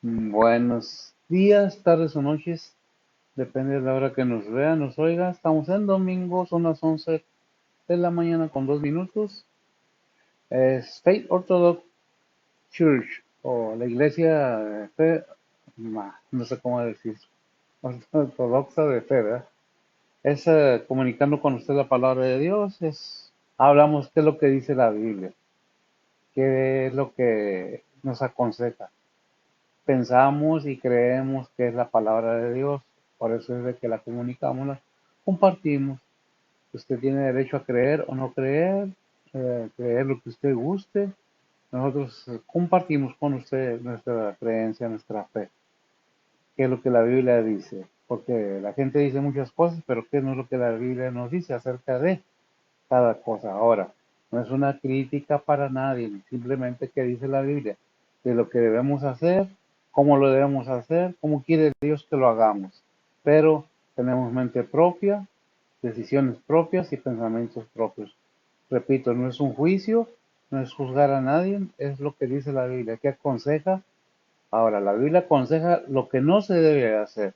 Buenos días, tardes o noches, depende de la hora que nos vea, nos oiga. Estamos en domingo, son las 11 de la mañana con 2 minutos. Es Faith Orthodox Church o la iglesia de fe, no sé cómo decir, ortodoxa de fe, ¿verdad? Es comunicando con usted la palabra de Dios, hablamos qué es lo que dice la Biblia, qué es lo que nos aconseja. Pensamos y creemos que es la palabra de Dios, por eso es de que la comunicamos, la compartimos. Usted tiene derecho a creer o no creer, creer lo que usted guste. Nosotros compartimos con usted nuestra creencia, nuestra fe, qué es lo que la Biblia dice, porque la gente dice muchas cosas, pero qué no es lo que la Biblia nos dice acerca de cada cosa. Ahora, no es una crítica para nadie, simplemente que dice la Biblia de lo que debemos hacer, cómo lo debemos hacer, cómo quiere Dios que lo hagamos. Pero tenemos mente propia, decisiones propias y pensamientos propios. Repito, no es un juicio, no es juzgar a nadie, es lo que dice la Biblia, que aconseja. Ahora, la Biblia aconseja lo que no se debe hacer.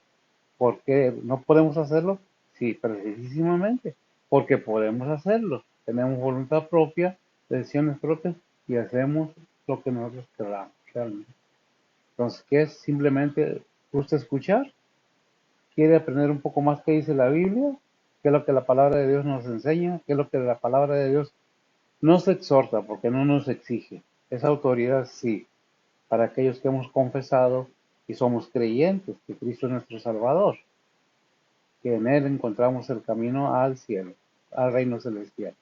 ¿Por qué no podemos hacerlo? Sí, precisamente, porque podemos hacerlo. Tenemos voluntad propia, decisiones propias y hacemos lo que nosotros queramos realmente. Entonces, ¿qué es? Simplemente gusta escuchar, quiere aprender un poco más qué dice la Biblia, qué es lo que la palabra de Dios nos enseña, qué es lo que la palabra de Dios nos exhorta, porque no nos exige. Esa autoridad sí, para aquellos que hemos confesado y somos creyentes que Cristo es nuestro Salvador, que en Él encontramos el camino al cielo, al reino celestial.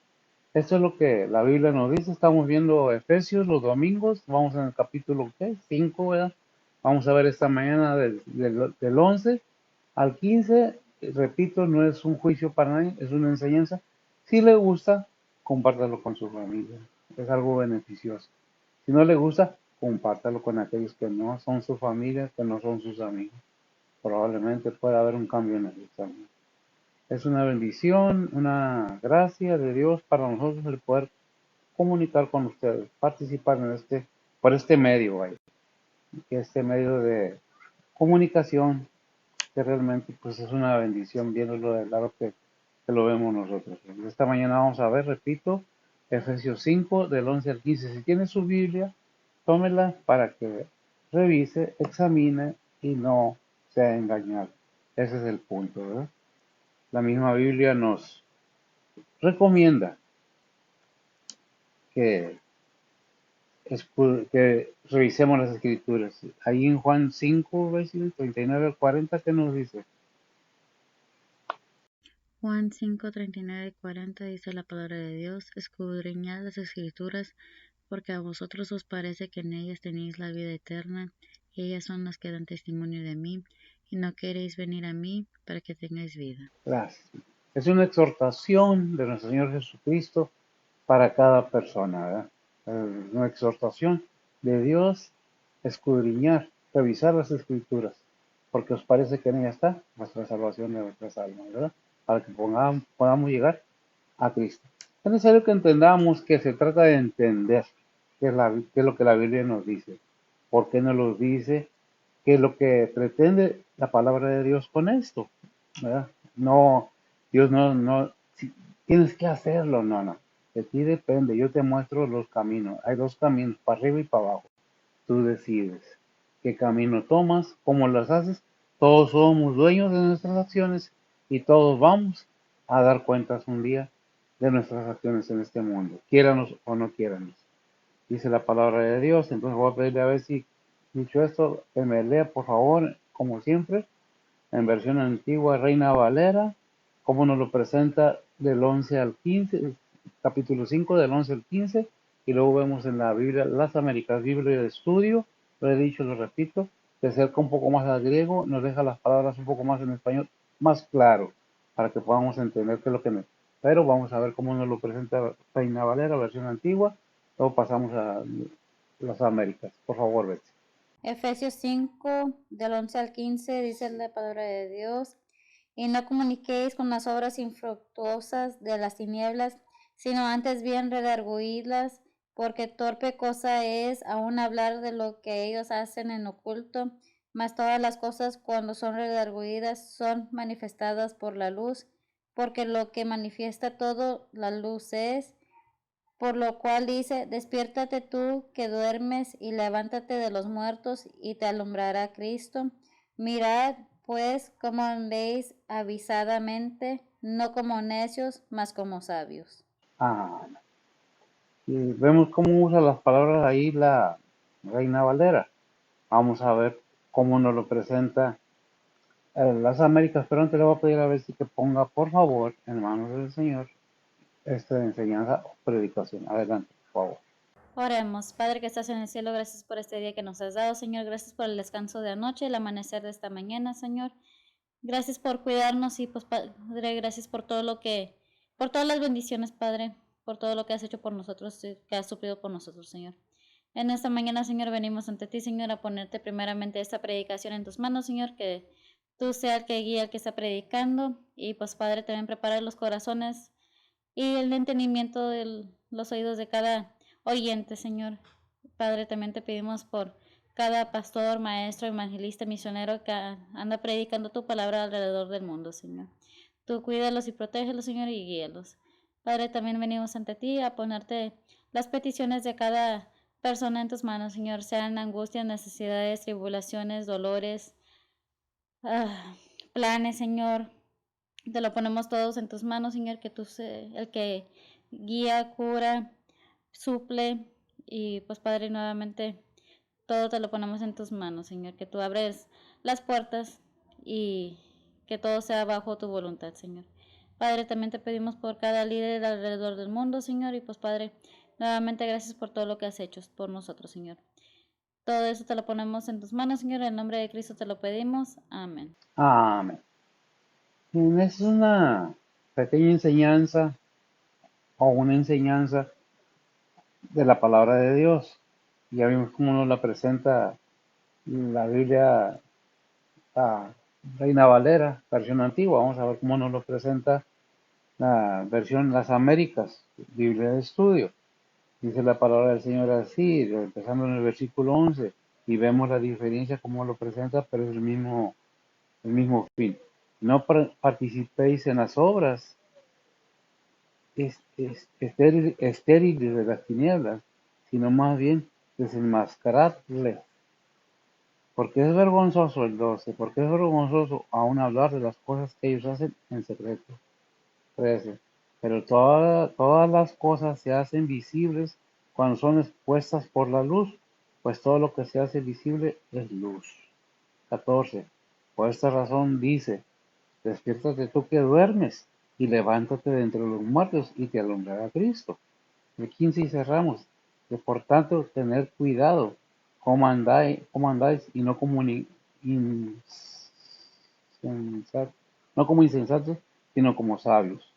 Esto es lo que la Biblia nos dice. Estamos viendo Efesios los domingos. Vamos en el capítulo 5, ¿verdad? Vamos a ver esta mañana del 11 al 15. Repito, no es un juicio para nadie, es una enseñanza. Si le gusta, compártalo con su familia. Es algo beneficioso. Si no le gusta, compártalo con aquellos que no son su familia, que no son sus amigos. Probablemente pueda haber un cambio en el también. Es una bendición, una gracia de Dios para nosotros el poder comunicar con ustedes, participar en por este medio, vaya, que este medio de comunicación que realmente pues es una bendición viéndolo del lado que lo vemos nosotros. Esta mañana vamos a ver, repito, Efesios 5 del 11 al 15. Si tiene su Biblia, tómela para que revise, examine y no sea engañado. Ese es el punto, ¿verdad? La misma Biblia nos recomienda que, que revisemos las escrituras. Ahí en Juan 5, versículos 39 al 40, ¿qué nos dice? Juan 5:39-40 dice la palabra de Dios: Escudriñad las Escrituras, porque a vosotros os parece que en ellas tenéis la vida eterna, y ellas son las que dan testimonio de mí, y no queréis venir a mí para que tengáis vida. Gracias. Es una exhortación de nuestro Señor Jesucristo para cada persona, ¿verdad? Una exhortación de Dios, escudriñar, revisar las escrituras, porque os parece que en ella está nuestra salvación de nuestras almas, ¿verdad? Para que podamos llegar a Cristo. Es necesario que entendamos que se trata de entender qué es lo que la Biblia nos dice, por qué nos lo dice, qué es lo que pretende la palabra de Dios con esto, ¿verdad? No, Dios no, si tienes que hacerlo, no. De ti depende, yo te muestro los caminos. Hay dos caminos, para arriba y para abajo. Tú decides qué camino tomas, cómo las haces. Todos somos dueños de nuestras acciones y todos vamos a dar cuentas un día de nuestras acciones en este mundo, quiéranos o no quiéranos. Dice la palabra de Dios, entonces voy a pedirle a ver si, dicho esto, que me lea por favor, como siempre, en versión antigua, Reina Valera, como nos lo presenta del 11 al 15, capítulo 5 del 11 al 15, y luego vemos en la Biblia, las Américas, Biblia de estudio, lo he dicho, lo repito, se acerca un poco más al griego, nos deja las palabras un poco más en español, más claro, para que podamos entender qué es lo que nos... Pero vamos a ver cómo nos lo presenta Reina Valera, versión antigua, luego pasamos a las Américas. Por favor, Betsy. Efesios 5, del 11 al 15, dice la palabra de Dios: Y no comuniquéis con las obras infructuosas de las tinieblas, sino antes bien redarguidlas, porque torpe cosa es aún hablar de lo que ellos hacen en oculto, mas todas las cosas cuando son redargüidas son manifestadas por la luz, porque lo que manifiesta todo la luz es, por lo cual dice, despiértate tú que duermes y levántate de los muertos y te alumbrará Cristo. Mirad pues cómo andéis avisadamente, no como necios, mas como sabios. Ah, y vemos cómo usa las palabras ahí la Reina Valera. Vamos a ver cómo nos lo presenta las Américas, pero antes le voy a pedir a ver si que ponga, por favor, en manos del Señor, esta enseñanza o predicación. Adelante, por favor. Oremos, Padre que estás en el cielo, gracias por este día que nos has dado, Señor, gracias por el descanso de anoche, el amanecer de esta mañana, Señor. Gracias por cuidarnos y pues Padre, gracias por todo por todas las bendiciones, Padre, por todo lo que has hecho por nosotros, que has suplido por nosotros, Señor. En esta mañana, Señor, venimos ante ti, Señor, a ponerte primeramente esta predicación en tus manos, Señor, que tú seas el que guía al que está predicando y pues Padre, también prepara los corazones y el entendimiento de los oídos de cada oyente, Señor. Padre, también te pedimos por cada pastor, maestro, evangelista, misionero que anda predicando tu palabra alrededor del mundo, Señor. Tú cuídalos y protégelos, Señor, y guíalos. Padre, también venimos ante ti a ponerte las peticiones de cada persona en tus manos, Señor, sean angustias, necesidades, tribulaciones, dolores, ah, planes, Señor. Te lo ponemos todos en tus manos, Señor, que tú seas el que guía, cura, suple y pues Padre, nuevamente todo te lo ponemos en tus manos, Señor, que tú abres las puertas y que todo sea bajo tu voluntad, Señor. Padre, también te pedimos por cada líder alrededor del mundo, Señor, y pues Padre, nuevamente gracias por todo lo que has hecho por nosotros, Señor. Todo eso te lo ponemos en tus manos, Señor, en nombre de Cristo te lo pedimos. Amén. Amén. Bien, es una pequeña enseñanza o una enseñanza de la palabra de Dios. Ya vimos cómo nos la presenta la Biblia, la Reina Valera, versión antigua. Vamos a ver cómo nos lo presenta la versión Las Américas, Biblia de Estudio. Dice la palabra del Señor así, empezando en el versículo 11, y vemos la diferencia cómo lo presenta, pero es el mismo fin. No participéis en las obras estériles de las tinieblas, sino más bien desenmascaradle. Porque es vergonzoso el 12, porque es vergonzoso aún hablar de las cosas que ellos hacen en secreto. 13. Pero todas las cosas se hacen visibles cuando son expuestas por la luz, pues todo lo que se hace visible es luz. 14. Por esta razón dice, despiértate tú que duermes y levántate de entre los muertos y te alumbrará Cristo. El 15 y cerramos. Que por tanto, tener cuidado cómo andáis y no como no como insensatos, sino como sabios.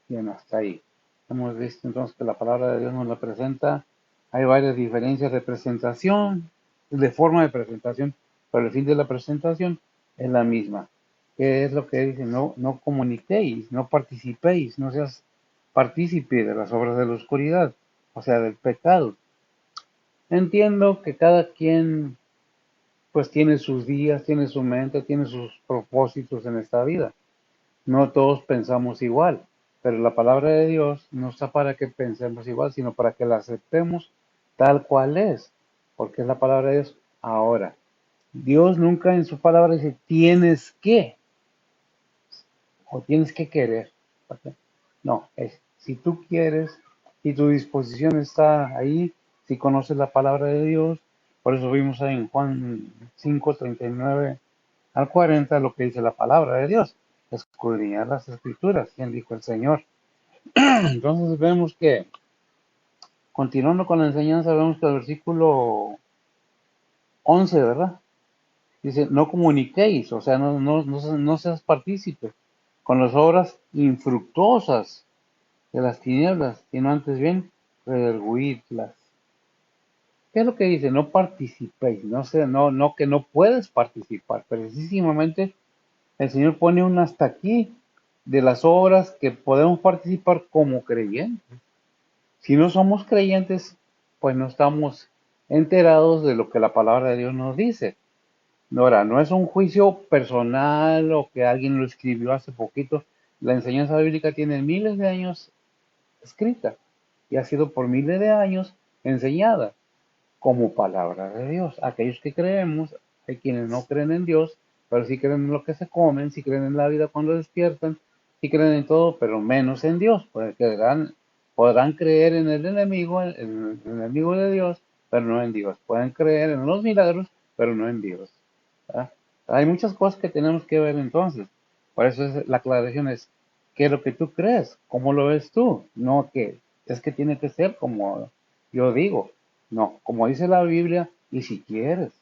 Bien, hasta ahí. Hemos visto entonces que la palabra de Dios nos la presenta. Hay varias diferencias de presentación, de forma de presentación, pero el fin de la presentación es la misma. ¿Qué es lo que dice? No, no comuniquéis, no participéis, no seas partícipe de las obras de la oscuridad, o sea, del pecado. Entiendo que cada quien pues tiene sus días, tiene su mente, tiene sus propósitos en esta vida. No todos pensamos igual, pero la palabra de Dios no está para que pensemos igual, sino para que la aceptemos tal cual es, porque es la palabra de Dios. Ahora, Dios nunca en su palabra dice tienes que o tienes que querer. ¿Ok? No, es si tú quieres, si tu disposición está ahí, si conoces la palabra de Dios, por eso vimos ahí en Juan 5:39 al 40 lo que dice la palabra de Dios, escudriñar las escrituras, quien dijo el Señor. Entonces vemos que, continuando con la enseñanza, vemos que el versículo 11, ¿verdad? Dice, no comuniquéis, o sea, no seas partícipe con las obras infructuosas de las tinieblas, sino antes bien redarguidlas. ¿Qué es lo que dice? No participéis, no sé, no que no puedes participar. Precisamente el Señor pone un hasta aquí de las obras que podemos participar como creyentes. Si no somos creyentes, pues no estamos enterados de lo que la palabra de Dios nos dice. Ahora, no es un juicio personal o que alguien lo escribió hace poquito. La enseñanza bíblica tiene miles de años escrita y ha sido por miles de años enseñada como palabra de Dios. Aquellos que creemos, hay quienes no creen en Dios, pero sí creen en lo que se comen, sí creen en la vida cuando despiertan, sí creen en todo, pero menos en Dios, porque podrán creer en el enemigo, en el enemigo de Dios, pero no en Dios. Pueden creer en los milagros, pero no en Dios. ¿Verdad? Hay muchas cosas que tenemos que ver entonces. Por eso la aclaración es, ¿qué es lo que tú crees? ¿Cómo lo ves tú? No que es que tiene que ser como yo digo. No, como dice la Biblia, y si quieres,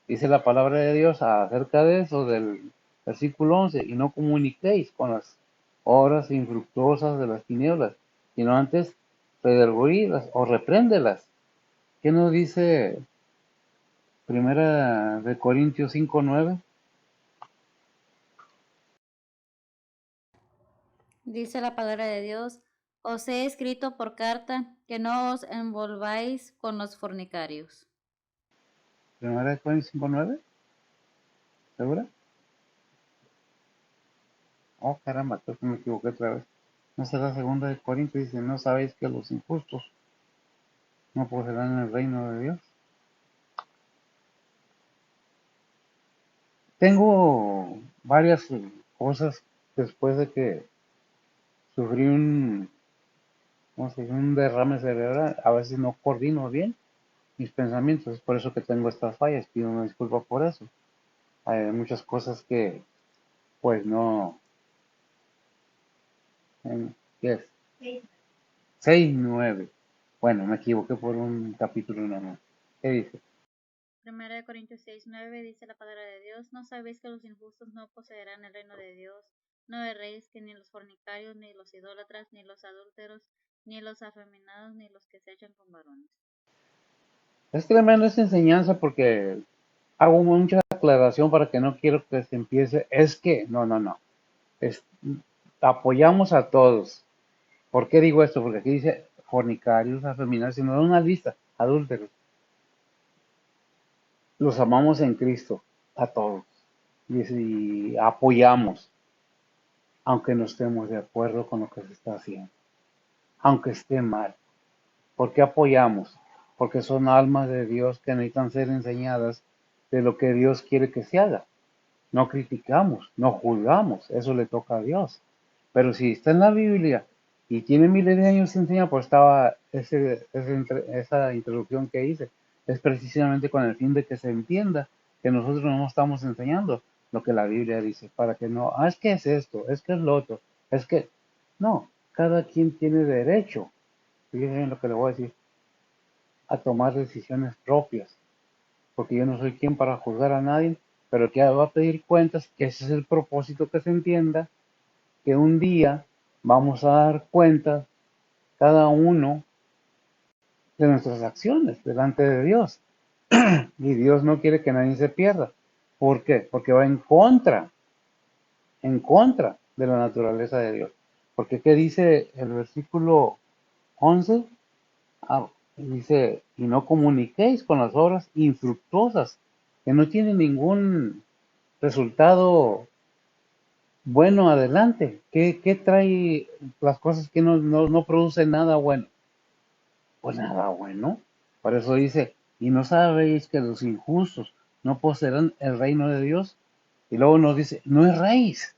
dice la palabra de Dios acerca de eso, del versículo 11, y no comuniquéis con las obras infructuosas de las tinieblas, sino antes redarguílas o repréndelas. ¿Qué nos dice Primera de Corintios 5:9? Dice la palabra de Dios, os he escrito por carta que no os envolváis con los fornicarios. Primera de Corintios 5:9, ¿segura? Oh, caramba, creo que me equivoqué otra vez. No será segunda de Corintios, dice, no sabéis que los injustos no poseerán el reino de Dios. Tengo varias cosas después de que sufrí ¿cómo se dice? Un derrame cerebral. A veces no coordino bien mis pensamientos, es por eso que tengo estas fallas. Pido una disculpa por eso. Hay muchas cosas que, pues no. ¿Qué es? 6:9. Bueno, me equivoqué por un capítulo nomás. ¿Qué dice? Primera de Corintios 6:9 dice la palabra de Dios, no sabéis que los injustos no poseerán el reino de Dios. No erréis que ni los fornicarios, ni los idólatras, ni los adúlteros, ni los afeminados, ni los que se echan con varones. Es tremenda esta enseñanza porque hago mucha aclaración para que no quiero que se empiece. Es que, no, no, no. Es- Apoyamos a todos. ¿Por qué digo esto? Porque aquí dice fornicarios, afeminados, sino da una lista, adúlteros. Los amamos en Cristo, a todos. Y apoyamos, aunque no estemos de acuerdo con lo que se está haciendo, aunque esté mal. ¿Por qué apoyamos? Porque son almas de Dios que necesitan ser enseñadas de lo que Dios quiere que se haga. No criticamos, no juzgamos, eso le toca a Dios. Pero si está en la Biblia y tiene miles de años enseñado, pues estaba esa introducción que hice, es precisamente con el fin de que se entienda que nosotros no estamos enseñando lo que la Biblia dice, para que no, es que es esto, es que es lo otro, es que, no, cada quien tiene derecho, fíjense en lo que le voy a decir, a tomar decisiones propias, porque yo no soy quien para juzgar a nadie, pero que va a pedir cuentas, que ese es el propósito, que se entienda que un día vamos a dar cuenta cada uno de nuestras acciones delante de Dios. Y Dios no quiere que nadie se pierda. ¿Por qué? Porque va en contra de la naturaleza de Dios. Porque ¿qué dice el versículo 11? Dice, y no comuniquéis con las obras infructuosas, que no tienen ningún resultado bueno adelante. ¿Qué trae las cosas que no producen nada bueno? Pues nada bueno. Por eso dice, y no sabéis que los injustos no poseerán el reino de Dios. Y luego nos dice, no erréis,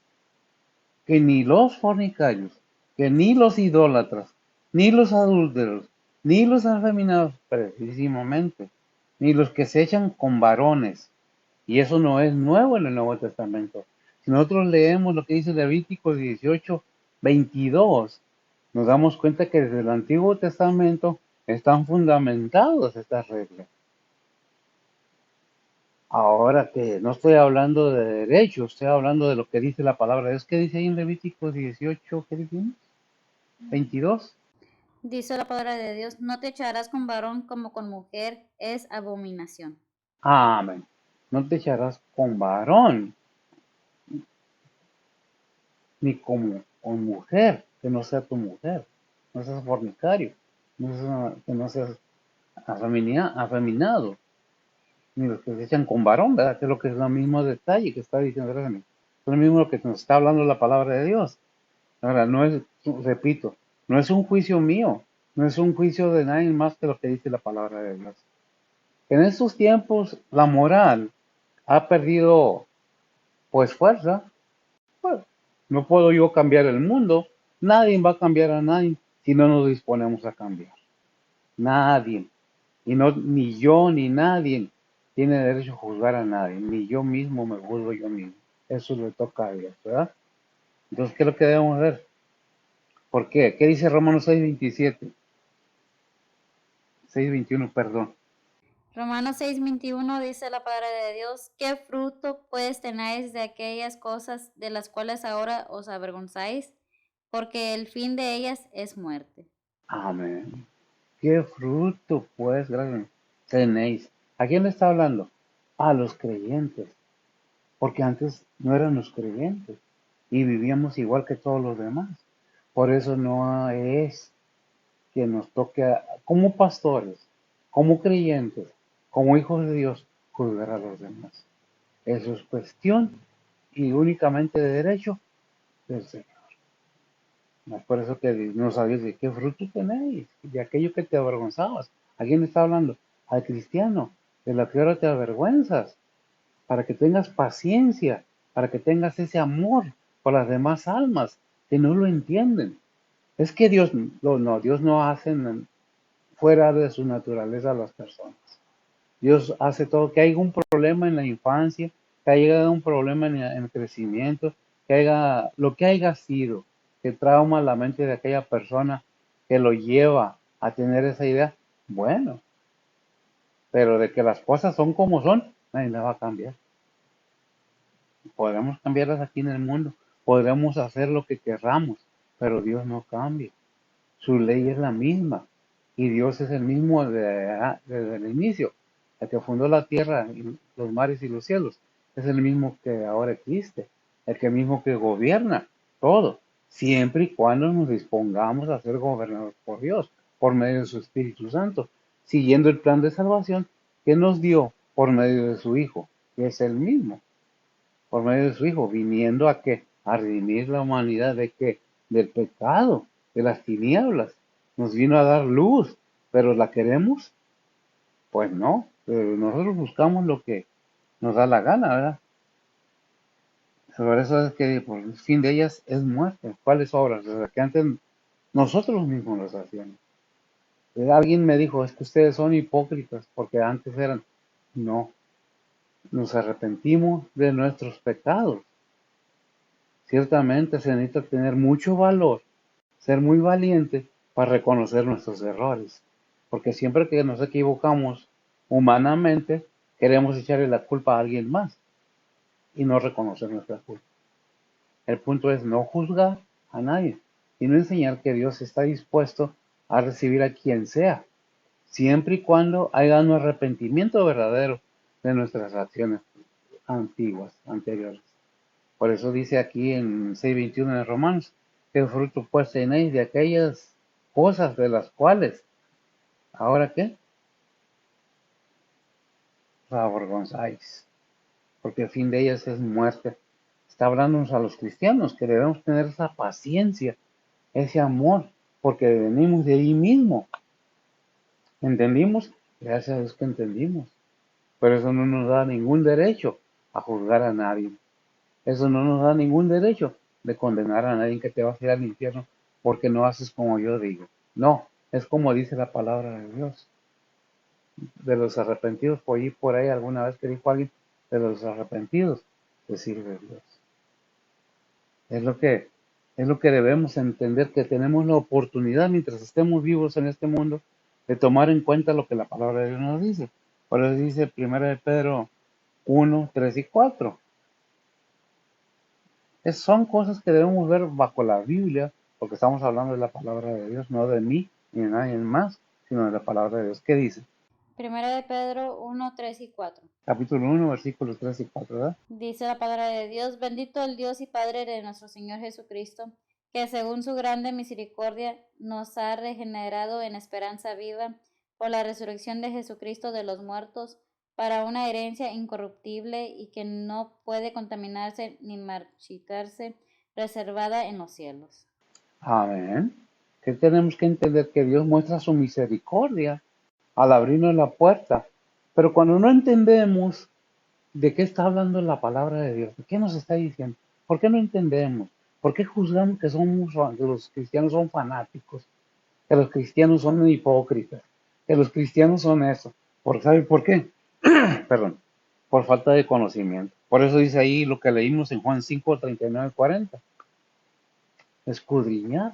que ni los fornicarios, que ni los idólatras, ni los adúlteros, ni los afeminados, precisamente, ni los que se echan con varones. Y eso no es nuevo en el Nuevo Testamento. Si nosotros leemos lo que dice Levítico 18:22, nos damos cuenta que desde el Antiguo Testamento están fundamentadas estas reglas. Ahora que no estoy hablando de derecho, estoy hablando de lo que dice la palabra de Dios. ¿Qué dice ahí en Levítico 18? ¿Qué dice? 22. Dice la palabra de Dios, no te echarás con varón como con mujer, es abominación. Amén. No te echarás con varón, ni como con mujer, que no sea tu mujer. No seas fornicario. que no seas afeminado, ni los que se echan con varón, ¿verdad? Que es lo que es el mismo detalle que está diciendo, es lo mismo que nos está hablando la palabra de Dios. Ahora, no es, repito, no es un juicio mío, no es un juicio de nadie más que lo que dice la palabra de Dios. En estos tiempos, la moral ha perdido, pues, fuerza. Pues, no puedo yo cambiar el mundo, nadie va a cambiar a nadie si no nos disponemos a cambiar. Nadie. Y no, ni yo ni nadie tiene derecho a juzgar a nadie, ni yo mismo me juzgo yo mismo. Eso le toca a Dios, ¿verdad? Entonces, ¿qué es lo que debemos hacer? ¿Por qué? ¿Qué dice Romanos 6:27? 6:21, perdón. Romanos 6:21 dice la palabra de Dios, ¿qué fruto pues tenéis de aquellas cosas de las cuales ahora os avergonzáis? Porque el fin de ellas es muerte. Amén. ¿Qué fruto, pues, gracias, tenéis? ¿A quién le está hablando? A los creyentes, porque antes no eran los creyentes y vivíamos igual que todos los demás. Por eso no es que nos toque como pastores, como creyentes, como hijos de Dios, juzgar a los demás. Eso es cuestión y únicamente de derecho del Señor. No es por eso que no sabéis de qué fruto tenéis, de aquello que te avergonzabas. ¿A quién está hablando? Al cristiano, de la que ahora te avergüenzas, para que tengas paciencia, para que tengas ese amor por las demás almas que no lo entienden. Es que Dios no hace fuera de su naturaleza a las personas. Dios hace todo, que haya un problema en la infancia, que haya un problema en el crecimiento, que haya lo que haya sido, que trauma la mente de aquella persona que lo lleva a tener esa idea, bueno, pero de que las cosas son como son, nadie la va a cambiar. Podremos cambiarlas aquí en el mundo, podremos hacer lo que querramos, pero Dios no cambia. Su ley es la misma y Dios es el mismo desde el inicio. El que fundó la tierra, los mares y los cielos, es el mismo que ahora existe, el que mismo que gobierna todo, siempre y cuando nos dispongamos a ser gobernados por Dios, por medio de su Espíritu Santo, siguiendo el plan de salvación que nos dio por medio de su Hijo, que es el mismo, por medio de su Hijo, viniendo a que a redimir la humanidad de que del pecado, de las tinieblas, nos vino a dar luz, pero ¿la queremos? Pues no, nosotros buscamos lo que nos da la gana, ¿verdad? Por eso es que por el fin de ellas es muerte. ¿Cuáles obras? O sea, que antes nosotros mismos las hacíamos. Alguien me dijo, es que ustedes son hipócritas, porque antes eran, no, nos arrepentimos de nuestros pecados. Ciertamente se necesita tener mucho valor, ser muy valiente para reconocer nuestros errores, porque siempre que nos equivocamos humanamente, queremos echarle la culpa a alguien más y no reconocer nuestra culpa. El punto es no juzgar a nadie, sino enseñar que Dios está dispuesto a recibir a quien sea, siempre y cuando haya un arrepentimiento verdadero de nuestras acciones antiguas, anteriores. Por eso dice aquí en 6:21 de Romanos, que fruto pues tenéis de aquellas cosas de las cuales, ¿ahora qué? Os avergonzáis, porque el fin de ellas es muerte. Está hablándonos a los cristianos que debemos tener esa paciencia, ese amor, porque venimos de ahí mismo. ¿Entendimos? Gracias a Dios que entendimos. Pero eso no nos da ningún derecho a juzgar a nadie. Eso no nos da ningún derecho de condenar a nadie que te va a ir al infierno porque no haces como yo digo. No, es como dice la palabra de Dios. De los arrepentidos, por ahí alguna vez que dijo alguien, de los arrepentidos te sirve Dios. Es lo que, es lo que debemos entender, que tenemos la oportunidad mientras estemos vivos en este mundo de tomar en cuenta lo que la palabra de Dios nos dice. Por eso dice 1 de Pedro 1, 3 y 4. Son cosas que debemos ver bajo la Biblia, porque estamos hablando de la palabra de Dios, no de mí ni de nadie más, sino de la palabra de Dios. ¿Qué dice? Primera de Pedro 1:3 y 4. Capítulo 1, versículos 3 y 4, ¿verdad? Dice la palabra de Dios, bendito el Dios y Padre de nuestro Señor Jesucristo, que según su grande misericordia nos ha regenerado en esperanza viva por la resurrección de Jesucristo de los muertos, para una herencia incorruptible y que no puede contaminarse ni marchitarse, reservada en los cielos. Amén. Que tenemos que entender que Dios muestra su misericordia al abrirnos la puerta. Pero cuando no entendemos de qué está hablando la palabra de Dios, de qué nos está diciendo, ¿por qué no entendemos? ¿Por qué juzgamos que los cristianos son fanáticos? Que los cristianos son hipócritas, que los cristianos son eso. ¿Sabe por qué? Perdón, por falta de conocimiento. Por eso dice ahí lo que leímos en Juan 5, 39, 40. Escudriñad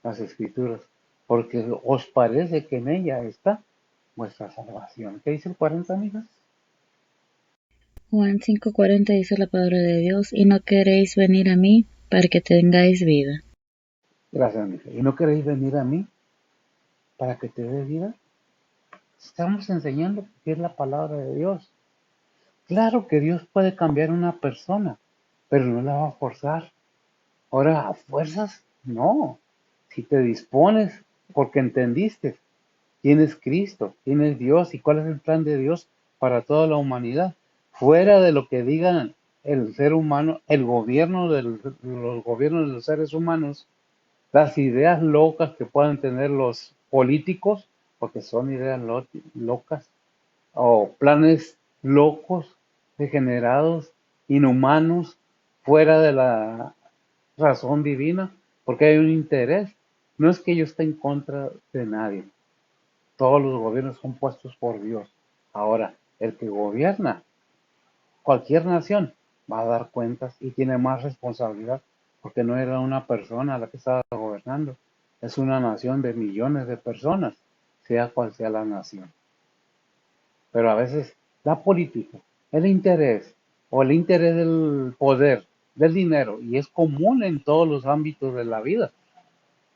las escrituras, porque os parece que en ella está vuestra salvación. ¿Qué dice el 40, amigas? Juan 5:40 dice la palabra de Dios, y no queréis venir a mí para que tengáis vida. Gracias, amiga. ¿Y no queréis venir a mí para que te dé vida? Estamos enseñando qué es la palabra de Dios. Claro que Dios puede cambiar a una persona, pero no la va a forzar. Ahora, a fuerzas, no. Si te dispones porque entendiste quién es Cristo, quién es Dios y cuál es el plan de Dios para toda la humanidad, fuera de lo que digan el ser humano, los gobiernos de los seres humanos, las ideas locas que puedan tener los políticos, porque son ideas locas, o planes locos, degenerados, inhumanos, fuera de la razón divina, porque hay un interés. No es que yo esté en contra de nadie. Todos los gobiernos son puestos por Dios. Ahora, el que gobierna cualquier nación va a dar cuentas y tiene más responsabilidad porque no era una persona la que estaba gobernando. Es una nación de millones de personas, sea cual sea la nación. Pero a veces la política, el interés del poder, del dinero, y es común en todos los ámbitos de la vida,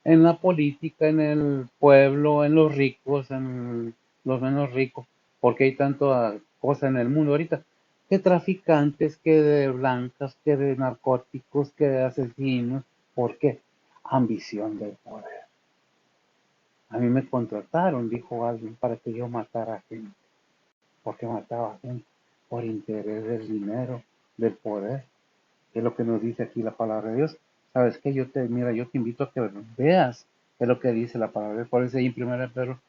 en la política, en el pueblo, en los ricos, en los menos ricos, porque hay tanta cosa en el mundo ahorita, que traficantes, que de blancas, que de narcóticos, que de asesinos. ¿Por qué? Ambición del poder. A mí me contrataron, dijo alguien, para que yo matara gente. ¿Por qué mataba gente? Por interés del dinero, del poder. Es lo que nos dice aquí la palabra de Dios. ¿Sabes qué? Yo te invito a que veas qué es lo que dice la palabra de Dios. Por eso ahí en 1 Pedro,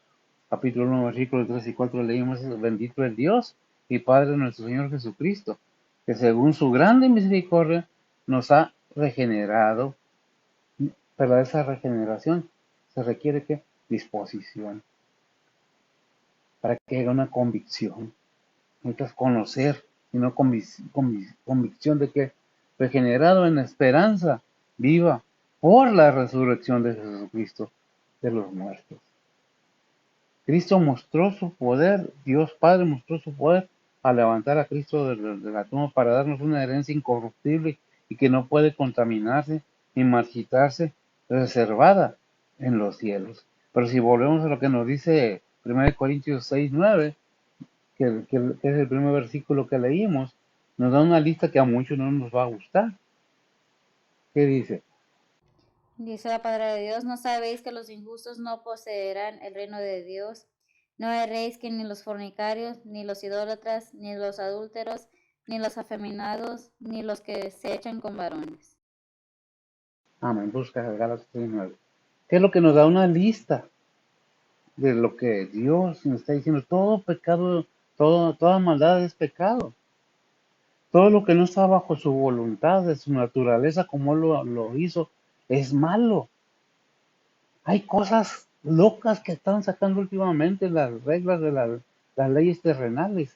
capítulo 1, versículos 3 y 4 leímos eso: bendito es Dios y Padre de nuestro Señor Jesucristo, que según su grande misericordia nos ha regenerado. Pero esa regeneración se requiere ¿qué? Disposición, para que haya una convicción. Necesitas conocer, sino convicción de que regenerado en esperanza viva por la resurrección de Jesucristo de los muertos. Cristo mostró su poder, Dios Padre mostró su poder al levantar a Cristo de la tumba para darnos una herencia incorruptible y que no puede contaminarse ni marchitarse, reservada en los cielos. Pero si volvemos a lo que nos dice 1 Corintios 6:9, que es el primer versículo que leímos, nos da una lista que a muchos no nos va a gustar. ¿Qué dice? Dice la palabra de Dios, ¿no sabéis que los injustos no poseerán el reino de Dios? No erréis que ni los fornicarios, ni los idólatras, ni los adúlteros, ni los afeminados, ni los que se echan con varones. Amén, busca Gálatas 6:9. ¿Qué es lo que nos da una lista de lo que Dios nos está diciendo? Todo pecado, toda maldad es pecado. Todo lo que no está bajo su voluntad, de su naturaleza, como lo hizo, es malo. Hay cosas locas que están sacando últimamente las reglas de las leyes terrenales,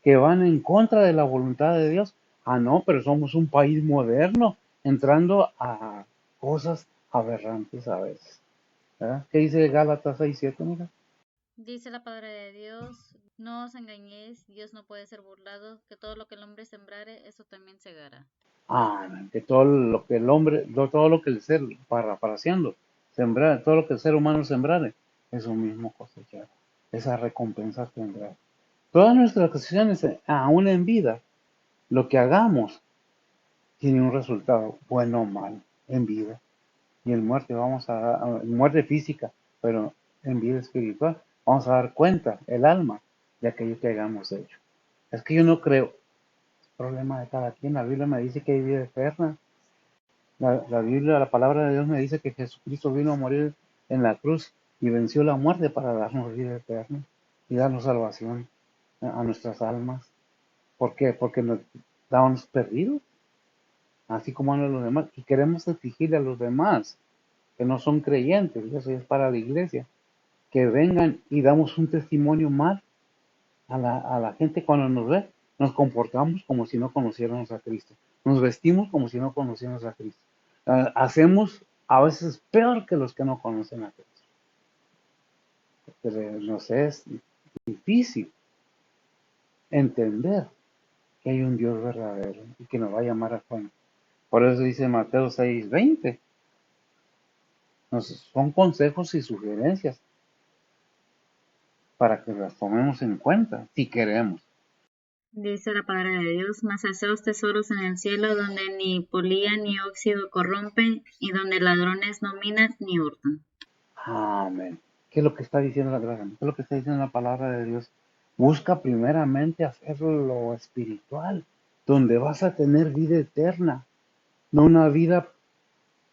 que van en contra de la voluntad de Dios. Ah, no, pero somos un país moderno, entrando a cosas aberrantes a veces. ¿Verdad? ¿Qué dice Gálatas 6:7, mira? Dice la palabra de Dios, no os engañéis, Dios no puede ser burlado, que todo lo que el hombre sembrare, eso también segará. Ah, que todo lo que el hombre, todo lo que el ser, parafraseando, sembrar, todo lo que el ser humano sembrare, eso mismo cosechar. Esa recompensa tendrá. Todas nuestras acciones, aún en vida, lo que hagamos, tiene un resultado, bueno o malo, en vida. y en muerte en muerte física, pero en vida espiritual, vamos a dar cuenta, el alma, de aquello que hayamos hecho. Es que yo no creo, es problema de cada quien. La Biblia me dice que hay vida eterna. La Biblia, la palabra de Dios me dice que Jesucristo vino a morir en la cruz y venció la muerte para darnos vida eterna y darnos salvación a nuestras almas. ¿Por qué? Porque nos estábamos perdidos, así como a los demás, y queremos exigirle a los demás que no son creyentes, y eso es para la iglesia, que vengan y damos un testimonio mal a la gente cuando nos ve. Nos comportamos como si no conociéramos a Cristo. Nos vestimos como si no conociéramos a Cristo. Hacemos a veces peor que los que no conocen a Cristo. Porque nos es difícil entender que hay un Dios verdadero y que nos va a llamar a cuenta. Por eso dice Mateo 6:20. Son consejos y sugerencias para que las tomemos en cuenta si queremos. Dice la palabra de Dios, mas haceos tesoros en el cielo, donde ni polía ni óxido corrompen, y donde ladrones no minan ni hurtan. Amén. ¿Qué es lo que está diciendo la gracia? ¿Qué es lo que está diciendo la palabra de Dios? Busca primeramente hacer lo espiritual, donde vas a tener vida eterna, no una vida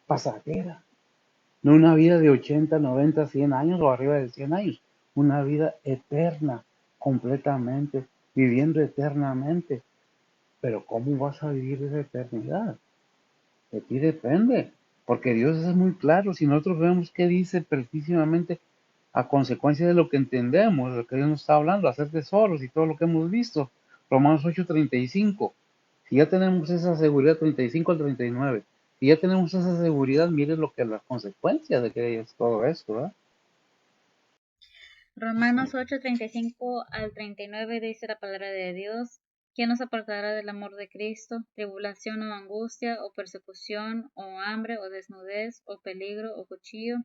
pasajera, no una vida de 80, 90, 100 años o arriba de 100 años, una vida eterna, completamente, viviendo eternamente. Pero ¿cómo vas a vivir esa eternidad? De ti depende, porque Dios es muy claro. Si nosotros vemos qué dice precisamente a consecuencia de lo que entendemos, de lo que Dios nos está hablando, hacer tesoros y todo lo que hemos visto. Romanos 8:35. Si ya tenemos esa seguridad, 35 al 39, si ya tenemos esa seguridad, miren lo que las consecuencias de que es todo esto, ¿verdad? Romanos 8:35 al 39 dice la palabra de Dios, ¿quién nos apartará del amor de Cristo? ¿Tribulación o angustia o persecución o hambre o desnudez o peligro o cuchillo?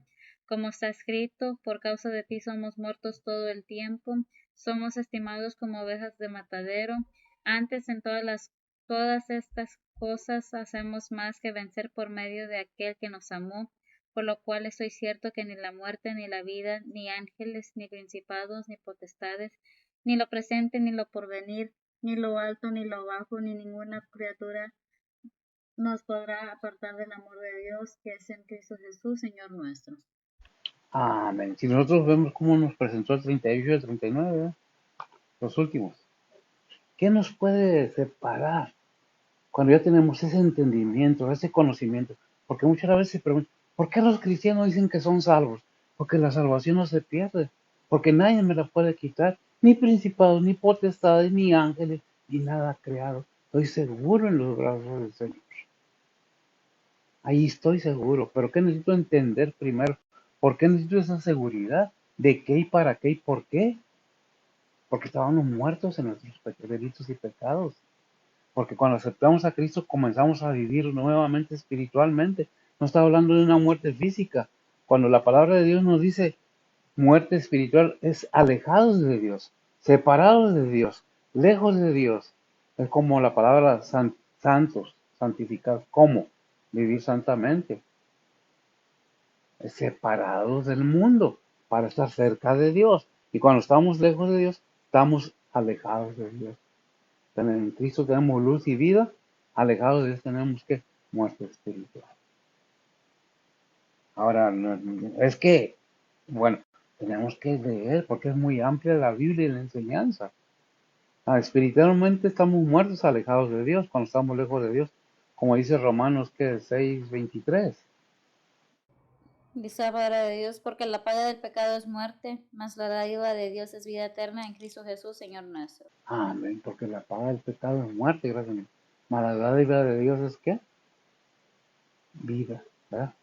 Como está escrito, por causa de ti somos muertos todo el tiempo, somos estimados como ovejas de matadero. Antes en todas estas cosas hacemos más que vencer por medio de aquel que nos amó. Por lo cual estoy cierto que ni la muerte, ni la vida, ni ángeles, ni principados, ni potestades, ni lo presente, ni lo porvenir, ni lo alto, ni lo bajo, ni ninguna criatura nos podrá apartar del amor de Dios que es en Cristo Jesús, Señor nuestro. Amén. Si nosotros vemos cómo nos presentó el 38 y el 39, ¿verdad? Los últimos, ¿qué nos puede separar cuando ya tenemos ese entendimiento, ese conocimiento? Porque muchas veces se preguntan, ¿por qué los cristianos dicen que son salvos? Porque la salvación no se pierde, porque nadie me la puede quitar, ni principados, ni potestades, ni ángeles, ni nada creado. Estoy seguro en los brazos del Señor. Ahí estoy seguro, pero ¿qué necesito entender primero? ¿Por qué necesito esa seguridad? ¿De qué y para qué y por qué? Porque estábamos muertos en nuestros delitos y pecados. Porque cuando aceptamos a Cristo comenzamos a vivir nuevamente espiritualmente. No está hablando de una muerte física. Cuando la palabra de Dios nos dice muerte espiritual, es alejados de Dios, separados de Dios, lejos de Dios. Es como la palabra santos, santificados. ¿Cómo? Vivir santamente. Es separados del mundo para estar cerca de Dios. Y cuando estamos lejos de Dios, estamos alejados de Dios. En Cristo tenemos luz y vida, alejados de Dios tenemos que muerte espiritual. Ahora, es que, bueno, tenemos que leer porque es muy amplia la Biblia y la enseñanza. Espiritualmente estamos muertos, alejados de Dios, cuando estamos lejos de Dios, como dice Romanos que 6:23. Dice la palabra de Dios, porque la paga del pecado es muerte, mas la dádiva de Dios es vida eterna en Cristo Jesús, Señor nuestro. Amén, porque la paga del pecado es muerte, gracias a Dios. Mas la dádiva de Dios es ¿qué? Vida, ¿verdad?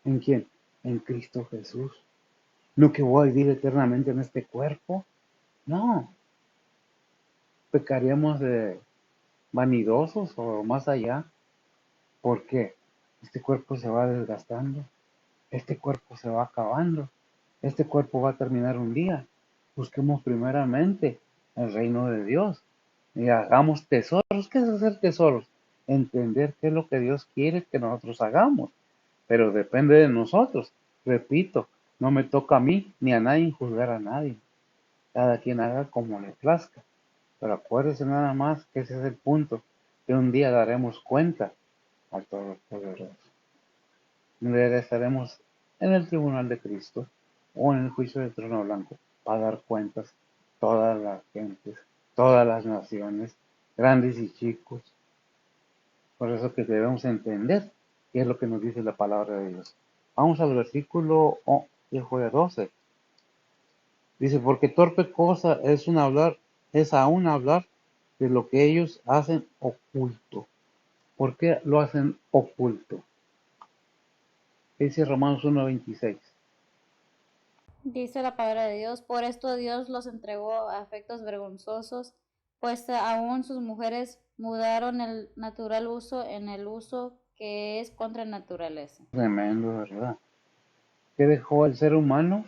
¿En quién? En Cristo Jesús. No que voy a vivir eternamente en este cuerpo. No. Pecaríamos de vanidosos o más allá. ¿Por qué? Este cuerpo se va desgastando. Este cuerpo se va acabando. Este cuerpo va a terminar un día. Busquemos primeramente el reino de Dios. Y hagamos tesoros. ¿Qué es hacer tesoros? Entender qué es lo que Dios quiere que nosotros hagamos. pero depende de nosotros. Repito, no me toca a mí ni a nadie juzgar a nadie. Cada quien haga como le plazca. Pero acuérdese nada más que ese es el punto, que un día daremos cuenta al Todopoderoso. Un día estaremos en el tribunal de Cristo o en el juicio del trono blanco para dar cuentas todas las gentes, todas las naciones, grandes y chicos. Por eso que debemos entender qué es lo que nos dice la palabra de Dios. Vamos al versículo 12. Dice, porque torpe cosa es aún hablar de lo que ellos hacen oculto. ¿Por qué lo hacen oculto? Dice Romanos 1:26. Dice la palabra de Dios, por esto Dios los entregó a afectos vergonzosos, pues aún sus mujeres mudaron el natural uso en el uso que es contra naturaleza. Tremendo, ¿verdad? ¿Qué dejó el ser humano?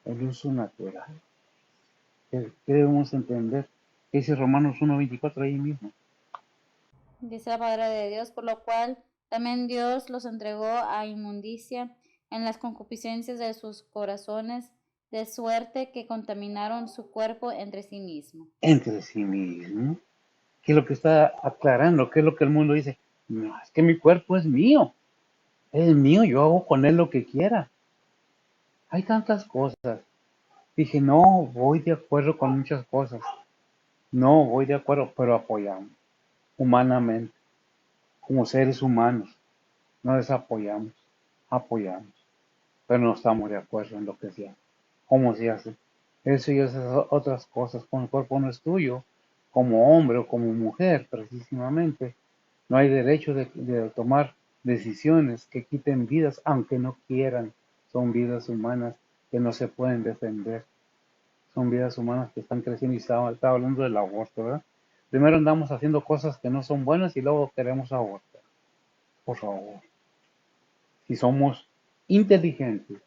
El uso natural. ¿Qué debemos entender? ¿Qué dice Romanos 1:24 ahí mismo? Dice la palabra de Dios, por lo cual también Dios los entregó a inmundicia en las concupiscencias de sus corazones, de suerte que contaminaron su cuerpo entre sí mismo. Entre sí mismo. ¿Qué es lo que está aclarando? ¿Qué es lo que el mundo dice? No, es que mi cuerpo es mío, yo hago con él lo que quiera. Hay tantas cosas. Dije, no voy de acuerdo con muchas cosas. No voy de acuerdo, pero apoyamos. Humanamente, como seres humanos, no desapoyamos, apoyamos. Pero no estamos de acuerdo en lo que se hace. ¿Cómo se hace? Eso y esas otras cosas. Como el cuerpo no es tuyo, como hombre o como mujer, precisamente, no hay derecho de tomar decisiones que quiten vidas, aunque no quieran. Son vidas humanas que no se pueden defender. Son vidas humanas que están creciendo y estaba hablando del aborto, ¿verdad? Primero andamos haciendo cosas que no son buenas y luego queremos abortar. Por favor. Si somos inteligentes,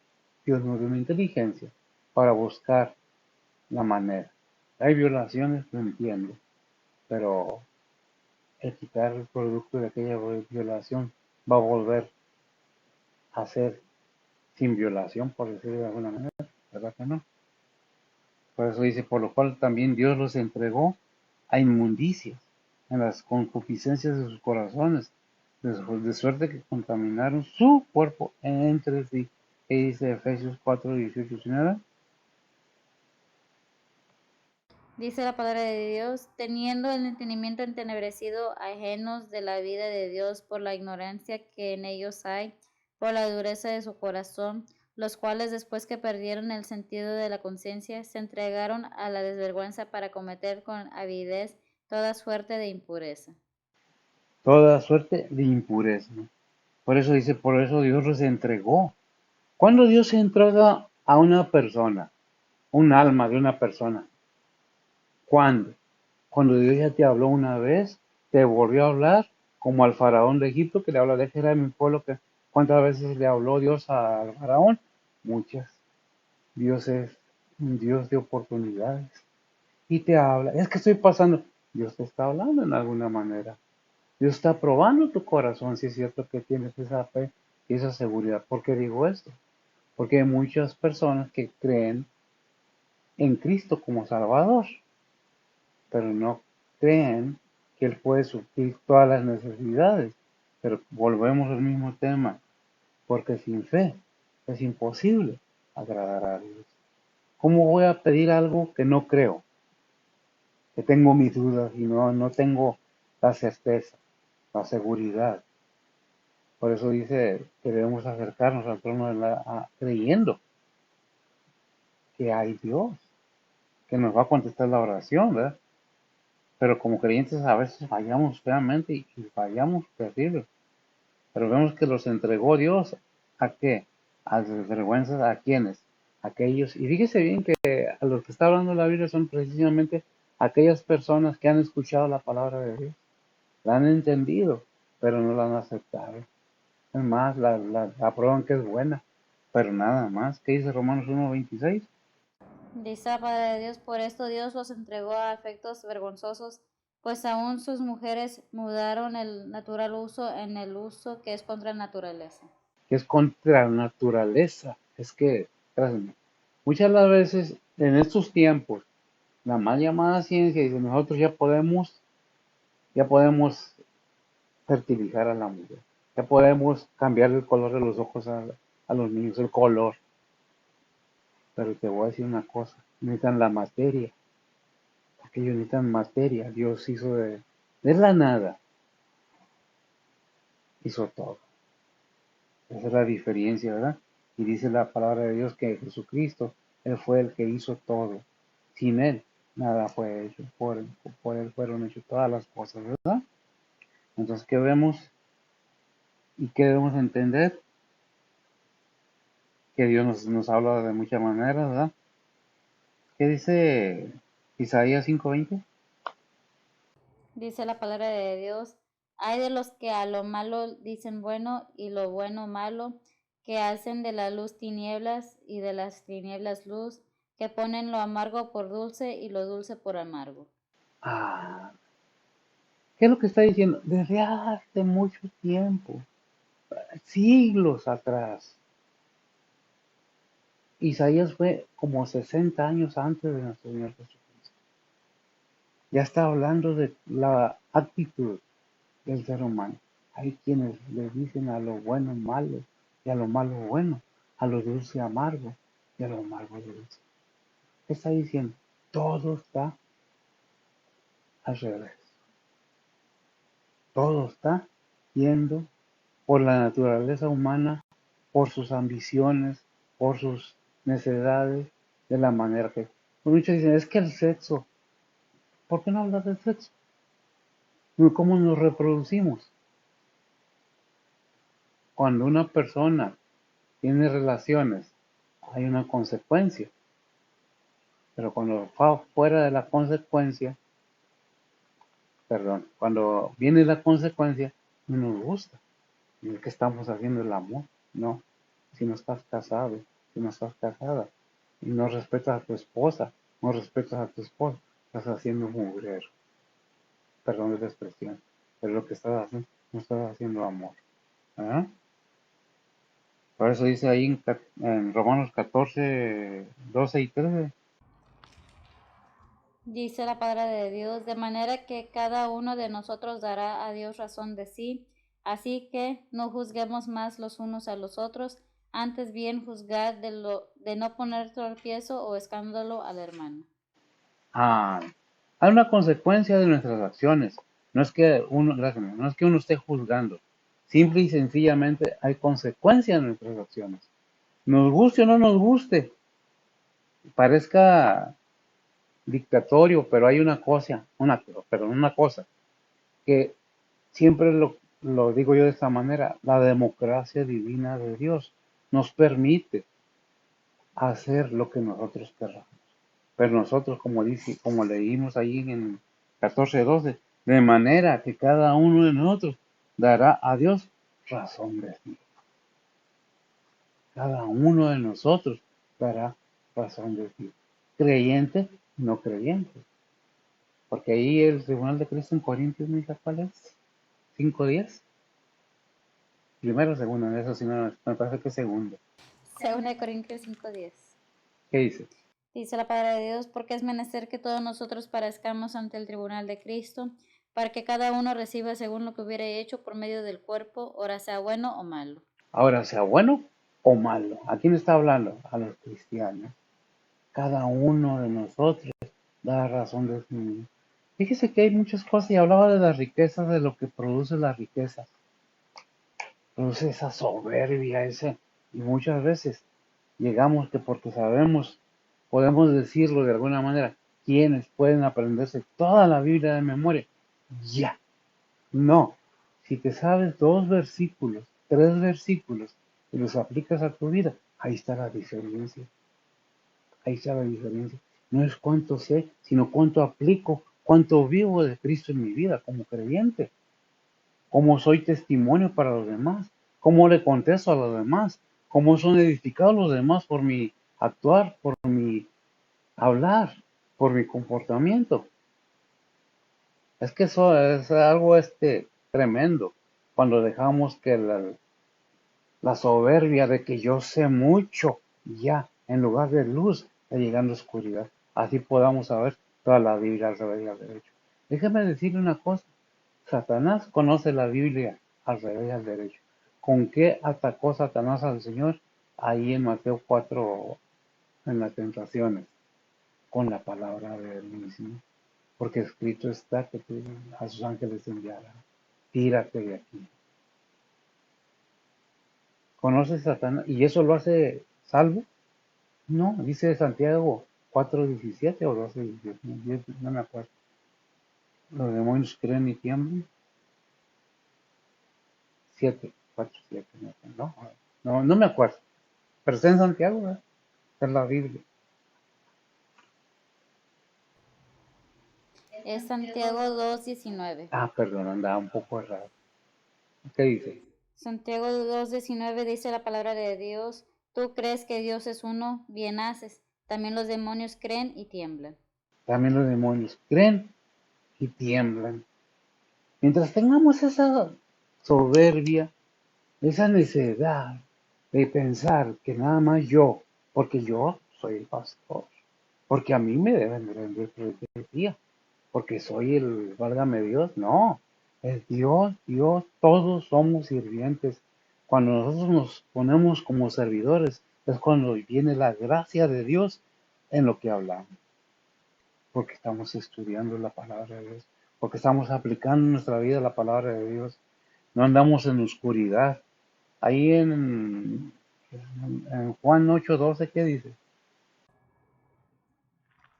Dios nos dio una inteligencia para buscar la manera. Hay violaciones, lo entiendo, pero el quitar el producto de aquella violación va a volver a ser sin violación, por decirlo de alguna manera, ¿verdad que no? Por eso dice, por lo cual también Dios los entregó a inmundicias, en las concupiscencias de sus corazones, de suerte que contaminaron su cuerpo entre sí. ¿Qué dice Efesios 4:18, señora? Dice la palabra de Dios, teniendo el entendimiento entenebrecido, ajenos de la vida de Dios por la ignorancia que en ellos hay, por la dureza de su corazón, los cuales después que perdieron el sentido de la conciencia, se entregaron a la desvergüenza para cometer con avidez toda suerte de impureza. Toda suerte de impureza, ¿no? Por eso dice, por eso Dios los entregó. ¿Cuándo Dios se entrega a una persona, un alma de una persona? ¿Cuándo? Cuando Dios ya te habló una vez, te volvió a hablar, como al faraón de Egipto, que le habla de que era mi pueblo, que ¿cuántas veces le habló Dios al faraón? Muchas. Dios es un Dios de oportunidades. Y te habla, es que estoy pasando. Dios te está hablando en alguna manera. Dios está probando tu corazón, si es cierto que tienes esa fe y esa seguridad. ¿Por qué digo esto? Porque hay muchas personas que creen en Cristo como Salvador, pero no creen que Él puede suplir todas las necesidades. Pero volvemos al mismo tema, porque sin fe es imposible agradar a Dios. ¿Cómo voy a pedir algo que no creo? Que tengo mis dudas y no tengo la certeza, la seguridad. Por eso dice que debemos acercarnos al trono creyendo que hay Dios, que nos va a contestar la oración, ¿verdad? Pero como creyentes a veces fallamos feamente y fallamos terrible. Pero vemos que los entregó Dios a qué? A las vergüenzas, ¿a quiénes? A aquellos. Y fíjese bien que a los que está hablando la Biblia son precisamente aquellas personas que han escuchado la palabra de Dios, la han entendido, pero no la han aceptado. Es más, la prueban que es buena, pero nada más. ¿Qué dice Romanos 1:26? Dice la palabra de Dios, por esto Dios los entregó a afectos vergonzosos, pues aún sus mujeres mudaron el natural uso en el uso que es contra naturaleza. que es contra la naturaleza. Es que, créanme, muchas de las veces en estos tiempos, la mal llamada ciencia dice, nosotros ya podemos fertilizar a la mujer, ya podemos cambiar el color de los ojos a los niños, el color. Pero te voy a decir una cosa, necesitan la materia, porque ellos necesitan materia. Dios hizo de la nada, hizo todo. Esa es la diferencia, ¿verdad? Y dice la palabra de Dios que Jesucristo, Él fue el que hizo todo. Sin Él, nada fue hecho. Por Él fueron hechas todas las cosas, ¿verdad? Entonces, ¿qué vemos y qué debemos entender? Que Dios nos habla de muchas maneras, ¿verdad? ¿Qué dice Isaías 5:20? Dice la palabra de Dios, hay de los que a lo malo dicen bueno y lo bueno malo, que hacen de la luz tinieblas y de las tinieblas luz, que ponen lo amargo por dulce y lo dulce por amargo. Ah, ¿qué es lo que está diciendo? Desde hace mucho tiempo, siglos atrás. Isaías fue como 60 años antes de nuestro Señor Jesucristo. Ya está hablando de la actitud del ser humano. Hay quienes le dicen a lo bueno malo y a lo malo bueno, a lo dulce amargo y a lo amargo dulce. ¿Qué está diciendo? Todo está al revés. Todo está yendo por la naturaleza humana, por sus ambiciones, por sus necesidades, de la manera que... Muchos dicen, es que el sexo, ¿por qué no hablas del sexo? ¿Cómo nos reproducimos? Cuando una persona tiene relaciones, hay una consecuencia, pero cuando va fuera de la consecuencia, perdón, cuando viene la consecuencia, no nos gusta. ¿Y es que estamos haciendo el amor? No. Si no estás casado, si no estás casada, y no respetas a tu esposa, no respetas a tu esposo, estás haciendo un mugrero. Perdón de la expresión, pero lo que estás haciendo, no estás haciendo amor. ¿Ah? Por eso dice ahí en Romanos 14, 12 y 13. Dice la palabra de Dios, de manera que cada uno de nosotros dará a Dios razón de sí, así que no juzguemos más los unos a los otros, antes bien juzgar de no poner tropiezo o escándalo al hermano. Ah, hay una consecuencia de nuestras acciones. No es que uno, gracias, no es que uno esté juzgando. Simple y sencillamente hay consecuencias de nuestras acciones. Nos guste o no nos guste, parezca dictatorio, pero hay una cosa, que siempre lo digo yo de esta manera, la democracia divina de Dios nos permite hacer lo que nosotros querramos. Pero nosotros, como dice, como leímos ahí en 14:12, de manera que cada uno de nosotros dará a Dios razón de sí. Cada uno de nosotros dará razón de sí. Creyente, no creyente. Porque ahí el tribunal de Cristo en Corintios, ¿mira cuál es? 5:10. Primero o segundo, en eso sí me parece que es segundo. Según Corintios 5:10. ¿Qué dice? Dice la palabra de Dios, porque es menester que todos nosotros parezcamos ante el tribunal de Cristo, para que cada uno reciba según lo que hubiere hecho por medio del cuerpo, ora sea bueno o malo. Ahora, sea bueno o malo. ¿A quién está hablando? A los cristianos. Cada uno de nosotros da razón de sí mismo. Fíjese que hay muchas cosas y hablaba de las riquezas, de lo que produce la riqueza. Produce esa soberbia, y muchas veces llegamos que porque sabemos, podemos decirlo de alguna manera, quienes pueden aprenderse toda la Biblia de memoria. Ya, no. Si te sabes 2 versículos, 3 versículos, y los aplicas a tu vida, ahí está la diferencia. Ahí está la diferencia. No es cuánto sé, sino cuánto aplico, cuánto vivo de Cristo en mi vida como creyente, cómo soy testimonio para los demás, cómo le contesto a los demás, cómo son edificados los demás por mi actuar, por mi hablar, por mi comportamiento. Es que eso es algo tremendo cuando dejamos que la soberbia de que yo sé mucho, ya, en lugar de luz, está llegando oscuridad. Así podamos saber toda la Biblia al revés y al derecho. Déjeme decirle una cosa, Satanás conoce la Biblia al revés y al derecho. ¿Con qué atacó Satanás al Señor? Ahí en Mateo 4, en las tentaciones, con la palabra de él mismo. Porque escrito está que tú a sus ángeles enviará. Tírate de aquí. ¿Conoces a Satanás? ¿Y eso lo hace salvo? No, dice Santiago 4:17 o 12:17, no me acuerdo. Los demonios creen y tiemblan. 7, 4, 7, no me acuerdo. Pero está en Santiago, ¿verdad? Está en la Biblia. Es Santiago 2:19. Perdón, andaba un poco errado. ¿Qué dice? Santiago 2:19 dice la palabra de Dios, tú crees que Dios es uno, bien haces. También los demonios creen y tiemblan. También los demonios creen y tiemblan. Mientras tengamos esa soberbia, esa necedad de pensar que nada más yo, porque yo soy el pastor, porque a mí me deben de rendir día, porque soy el, válgame Dios, no, es Dios, Dios, todos somos sirvientes. Cuando nosotros nos ponemos como servidores, es cuando viene la gracia de Dios en lo que hablamos, porque estamos estudiando la palabra de Dios, porque estamos aplicando en nuestra vida la palabra de Dios, no andamos en oscuridad. Ahí en Juan 8:12, ¿qué dice?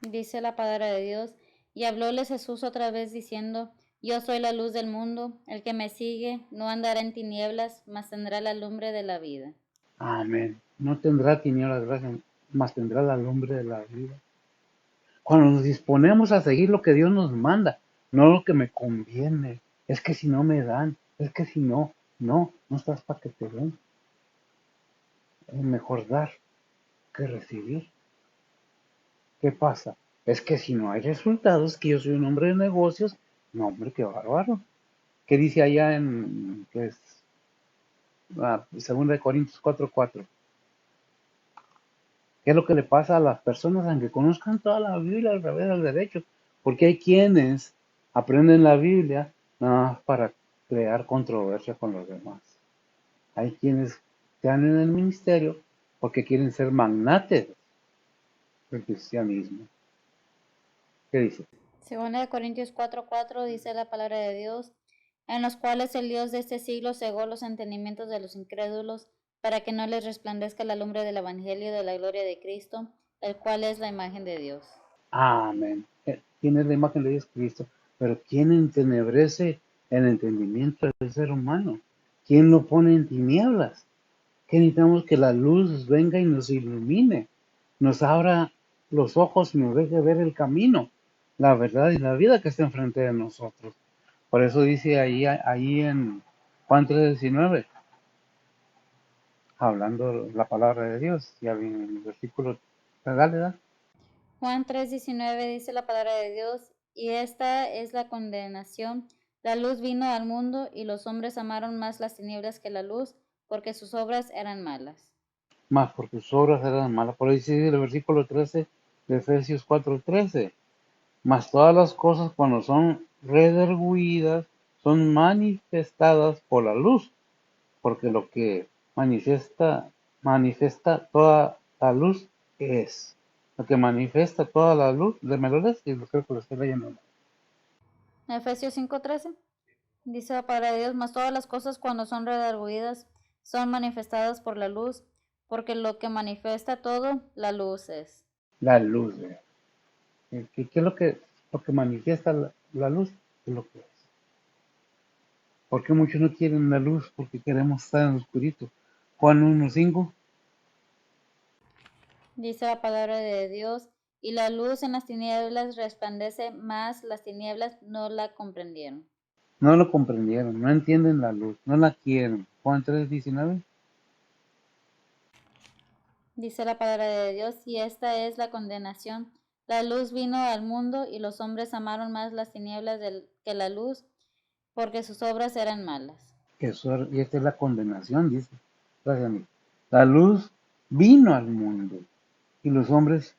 Dice la palabra de Dios, y hablóles Jesús otra vez diciendo, yo soy la luz del mundo, el que me sigue no andará en tinieblas, mas tendrá la lumbre de la vida. Amén. No tendrá tinieblas, gracias, mas tendrá la lumbre de la vida. Cuando nos disponemos a seguir lo que Dios nos manda, no lo que me conviene. Es que si no me dan, es que si no, no estás para que te den. Es mejor dar que recibir. ¿Qué pasa? Es que si no hay resultados, que yo soy un hombre de negocios, no, hombre, qué bárbaro. ¿Qué dice allá en, que es, 2 Corintios 4:4? ¿Qué es lo que le pasa a las personas aunque conozcan toda la Biblia al revés al derecho? Porque hay quienes aprenden la Biblia nada más para crear controversia con los demás. Hay quienes están en el ministerio porque quieren ser magnates del cristianismo. ¿Qué dice? Segunda de Corintios 4:4 dice la palabra de Dios, en los cuales el Dios de este siglo cegó los entendimientos de los incrédulos, para que no les resplandezca la lumbre del Evangelio de la gloria de Cristo, el cual es la imagen de Dios. Amén. ¿Quién es la imagen de Dios? Cristo. Pero ¿quién entenebrece el entendimiento del ser humano? ¿Quién lo pone en tinieblas? Que necesitamos que la luz venga y nos ilumine, nos abra los ojos y nos deje ver el camino, la verdad y la vida que está enfrente de nosotros. Por eso dice ahí en Juan 3:19, hablando la palabra de Dios, ya viene en el versículo, dale. Juan 3:19 dice la palabra de Dios, y esta es la condenación. La luz vino al mundo y los hombres amaron más las tinieblas que la luz, porque sus obras eran malas. Más porque sus obras eran malas. Por ahí dice el versículo 13 de Efesios 4:13. Mas todas las cosas cuando son redargüidas son manifestadas por la luz, porque lo que manifiesta toda la luz es. Lo que manifiesta toda la luz, me lo lees, y creo que lo estoy leyendo. Efesios 5:13 dice la palabra de Dios, mas todas las cosas cuando son redargüidas son manifestadas por la luz, porque lo que manifiesta todo, la luz es. La luz, ¿verdad? ¿Qué es lo que manifiesta la luz? Es lo que es. ¿Por qué muchos no quieren la luz? Porque queremos estar en lo oscurito. Juan 1:5. Dice la palabra de Dios, y la luz en las tinieblas resplandece, mas las tinieblas no la comprendieron. No lo comprendieron, no entienden la luz, no la quieren. Juan 3:19. Dice la palabra de Dios, y esta es la condenación. La luz vino al mundo y los hombres amaron más las tinieblas que la luz, porque sus obras eran malas. Y esta es la condenación, dice. Gracias a mí. La luz vino al mundo y los hombres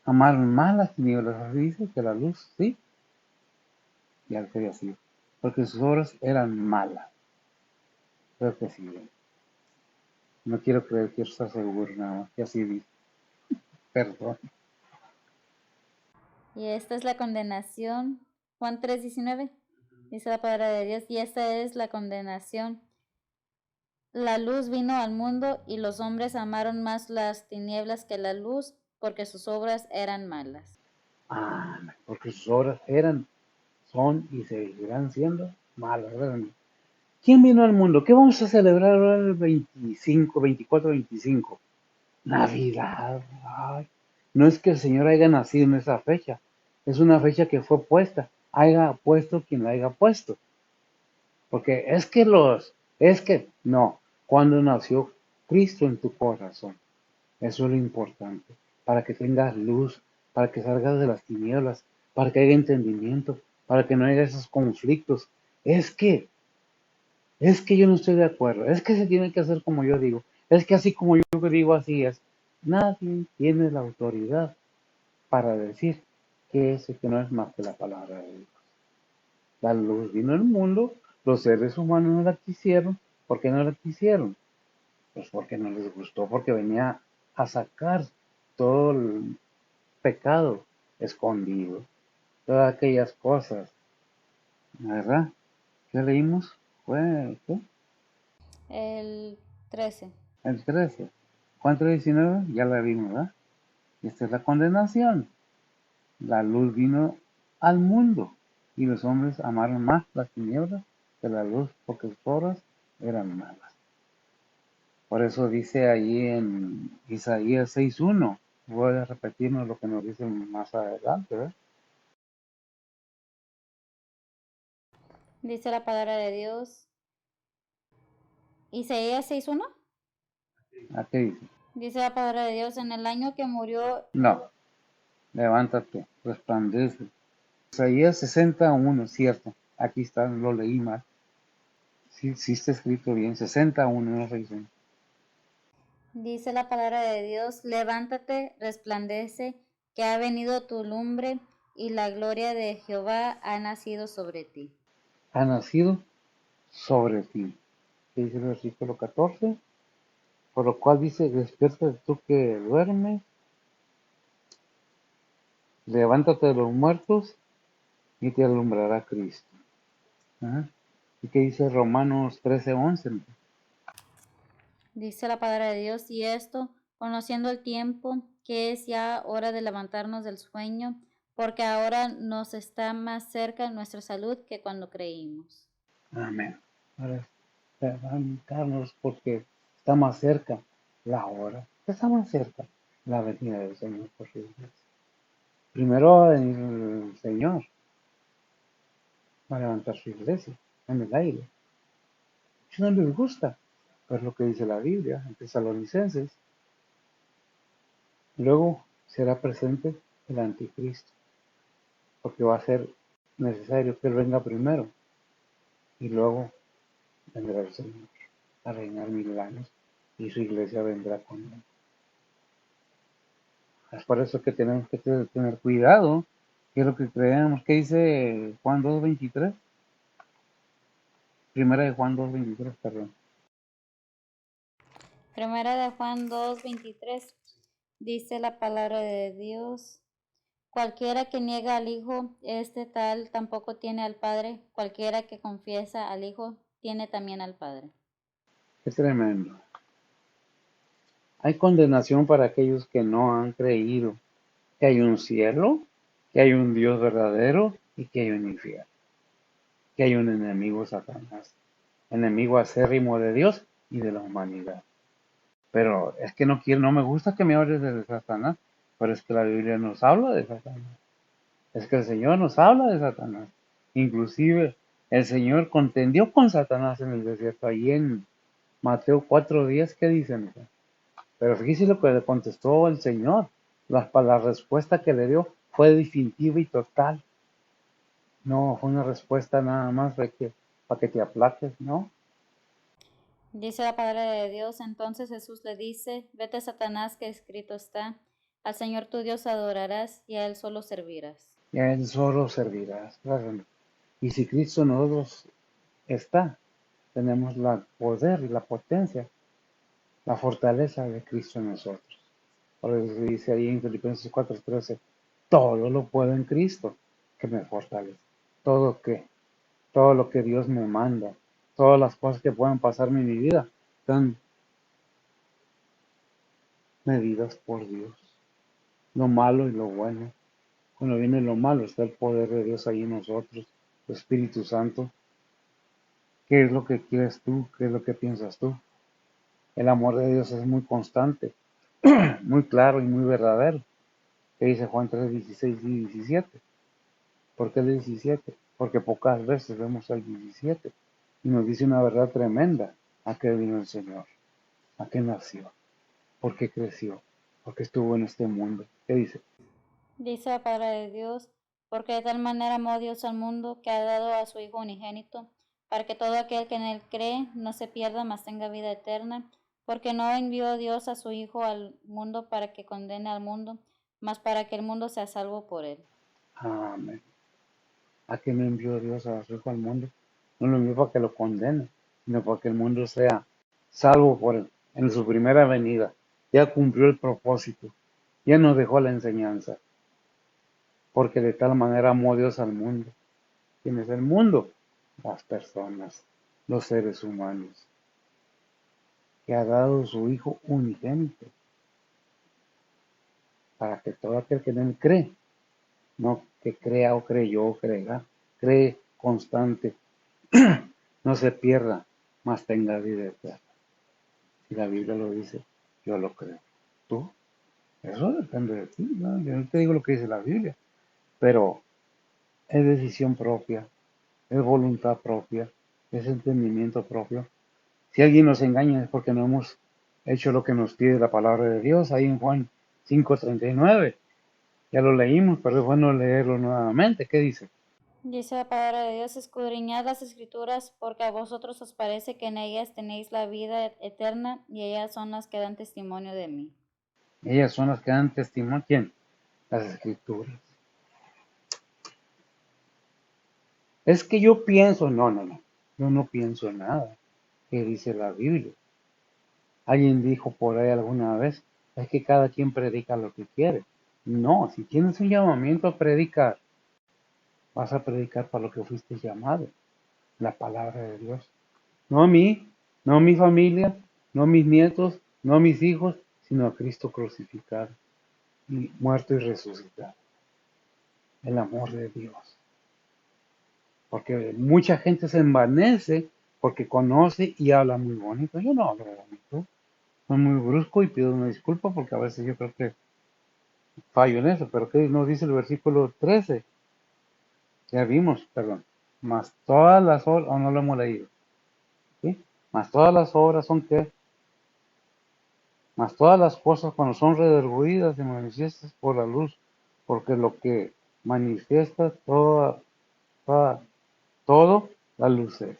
amaron más las tinieblas. Así dice que la luz, sí, y al que había sido. Porque sus obras eran malas. Creo que sí. No quiero creer, quiero estar seguro nada más. Que así dice. Perdón. Y esta es la condenación. Juan 3:19 dice la palabra de Dios. Y esta es la condenación. La luz vino al mundo y los hombres amaron más las tinieblas que la luz porque sus obras eran malas. Porque sus obras eran, son y seguirán siendo malas. ¿Verdad? ¿Quién vino al mundo? ¿Qué vamos a celebrar ahora el 25, 24, 25? Navidad. Ay, no es que el Señor haya nacido en esa fecha. Es una fecha que fue puesta. Haya puesto quien la haya puesto. Porque no. Cuando nació Cristo en tu corazón. Eso es lo importante. Para que tengas luz, para que salgas de las tinieblas, para que haya entendimiento, para que no haya esos conflictos. Es que es que yo no estoy de acuerdo, es que se tiene que hacer como yo digo, es que así como yo digo, así es. Nadie tiene la autoridad para decir que eso que no es más que la palabra de Dios. La luz vino al mundo, los seres humanos no la quisieron. ¿Por qué no la quisieron? Pues porque no les gustó, porque venía a sacar todo el pecado escondido, todas aquellas cosas, ¿verdad? ¿Qué leímos? ¿Qué? El 13. El 13. Juan 3:19, ya la vimos, ¿verdad? Esta es la condenación. La luz vino al mundo y los hombres amaron más las tinieblas que la luz porque sus obras eran malas. Por eso dice allí en Isaías 6:1, voy a repetirnos lo que nos dice más adelante, ¿verdad? Dice la palabra de Dios. Isaías 6:1. Aquí dice, Dice la palabra de Dios. En el año que murió. no, levántate, resplandece. Isaías 60:1, cierto, aquí está, lo leí mal. Sí, sí está escrito bien, 61, no 61. Dice la palabra de Dios. Levántate, resplandece, que ha venido tu lumbre y la gloria de Jehová ha nacido sobre ti. Ha nacido sobre ti. ¿Qué dice el versículo 14? Por lo cual dice, despierta tú que duermes, levántate de los muertos y te alumbrará Cristo. Ajá. ¿Y qué dice Romanos 13:11? Dice la palabra de Dios. Y esto, conociendo el tiempo, que es ya hora de levantarnos del sueño, porque ahora nos está más cerca nuestra salud que cuando creímos. Amén. Ahora levantarnos porque está más cerca la hora. Está más cerca la venida del Señor por su iglesia. Primero el Señor va a levantar su iglesia en el aire. Si no les gusta, pues lo que dice la Biblia en Tesalonicenses. Luego será presente el anticristo, porque va a ser necesario que él venga primero y luego vendrá el Señor a reinar 1000 años y su iglesia vendrá con él. Es por eso que tenemos que tener cuidado, que es lo que creemos. ¿Qué dice Juan 2:23? Primera de Juan 2:23, perdón. Primera de Juan 2:23 dice la palabra de Dios. Cualquiera que niega al Hijo, este tal tampoco tiene al Padre. Cualquiera que confiesa al Hijo, tiene también al Padre. Qué tremendo. Hay condenación para aquellos que no han creído que hay un cielo, que hay un Dios verdadero y que hay un infierno, que hay un enemigo, Satanás, enemigo acérrimo de Dios y de la humanidad. Pero es que no quiero, no me gusta que me hables de Satanás, pero es que la Biblia nos habla de Satanás. Es que el Señor nos habla de Satanás. Inclusive el Señor contendió con Satanás en el desierto, ahí en Mateo 4:10, ¿qué dicen? Pero fíjese lo que le contestó el Señor. La respuesta que le dio fue definitiva y total. No fue una respuesta nada más para que te aplaques, ¿no? Dice la palabra de Dios, entonces Jesús le dice, vete Satanás, que escrito está, al Señor tu Dios adorarás y a Él solo servirás. Y a Él solo servirás. Claro. Y si Cristo en nosotros está, tenemos el poder y la potencia, la fortaleza de Cristo en nosotros. Por eso dice ahí en Filipenses 4:13, todo lo puedo en Cristo que me fortalece. Todo que, todo lo que Dios me manda, todas las cosas que puedan pasarme en mi vida, están medidas por Dios. Lo malo y lo bueno. Cuando viene lo malo, está el poder de Dios ahí en nosotros, el Espíritu Santo. ¿Qué es lo que quieres tú? ¿Qué es lo que piensas tú? El amor de Dios es muy constante, muy claro y muy verdadero. ¿Qué dice Juan 3:16 y 17? ¿Por qué el 17? Porque pocas veces vemos el 17 y nos dice una verdad tremenda. ¿A qué vino el Señor? ¿A qué nació? ¿Por qué creció? ¿Por qué estuvo en este mundo? ¿Qué dice? Dice la palabra de Dios, porque de tal manera amó Dios al mundo que ha dado a su Hijo unigénito, para que todo aquel que en Él cree no se pierda, mas tenga vida eterna, porque no envió Dios a su Hijo al mundo para que condene al mundo, mas para que el mundo sea salvo por Él. Amén. ¿A qué me envió Dios a su Hijo al mundo? No lo envió para que lo condene, sino para que el mundo sea salvo por él. En su primera venida ya cumplió el propósito, ya nos dejó la enseñanza, porque de tal manera amó Dios al mundo. ¿Quién es el mundo? Las personas, los seres humanos, que ha dado su Hijo unigénito, para que todo aquel que en él cree, no que crea o creyó o crea, cree constante, no se pierda, mas tenga vida eterna. Si la Biblia lo dice, yo lo creo. ¿Tú? Eso depende de ti, ¿no? Yo no te digo lo que dice la Biblia, pero es decisión propia, es voluntad propia, es entendimiento propio. Si alguien nos engaña es porque no hemos hecho lo que nos pide la palabra de Dios, ahí en Juan 5:39. Ya lo leímos, pero es bueno leerlo nuevamente. ¿Qué dice? Dice la palabra de Dios, escudriñad las escrituras, porque a vosotros os parece que en ellas tenéis la vida eterna, y ellas son las que dan testimonio de mí. Ellas son las que dan testimonio. ¿Quién? Las escrituras. Es que yo pienso, no. Yo no pienso en nada. ¿Qué dice la Biblia? Alguien dijo por ahí alguna vez, es que cada quien predica lo que quiere. No, si tienes un llamamiento a predicar, vas a predicar para lo que fuiste llamado, la palabra de Dios. No a mí, no a mi familia, no a mis nietos, no a mis hijos, sino a Cristo crucificado, y muerto y resucitado. El amor de Dios. Porque mucha gente se envanece porque conoce y habla muy bonito. Yo no hablo bonito, soy muy brusco y pido una disculpa porque a veces yo creo que fallo en eso, pero ¿qué nos dice el versículo 13? Ya vimos, perdón. Más todas las obras, o no lo hemos leído, ¿sí? Más todas las obras son que, más todas las cosas cuando son redargüidas y manifiestas por la luz, porque lo que manifiesta todo, la luz es.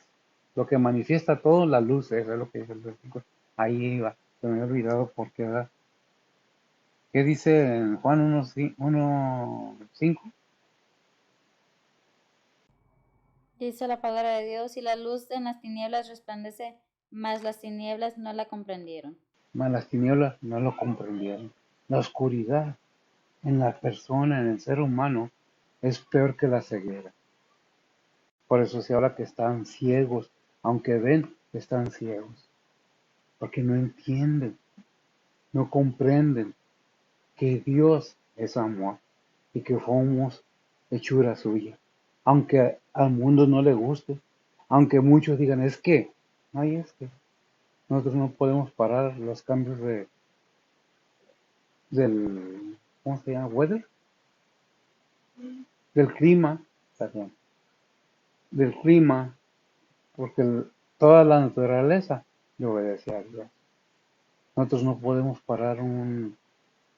Lo que manifiesta todo, la luz es lo que dice el versículo. Ahí iba, se me había olvidado porque era. ¿Qué dice en Juan 1:5? Dice la palabra de Dios, y la luz en las tinieblas resplandece, mas las tinieblas no la comprendieron. Mas las tinieblas no lo comprendieron. La oscuridad en la persona, en el ser humano, es peor que la ceguera. Por eso se habla que están ciegos, aunque ven, están ciegos, porque no entienden, no comprenden que Dios es amor y que somos hechura suya. Aunque al mundo no le guste, aunque muchos digan, es que nosotros no podemos parar los cambios del, ¿cómo se llama? Weather, del clima, perdón, del clima, porque toda la naturaleza le obedece a Dios. Nosotros no podemos parar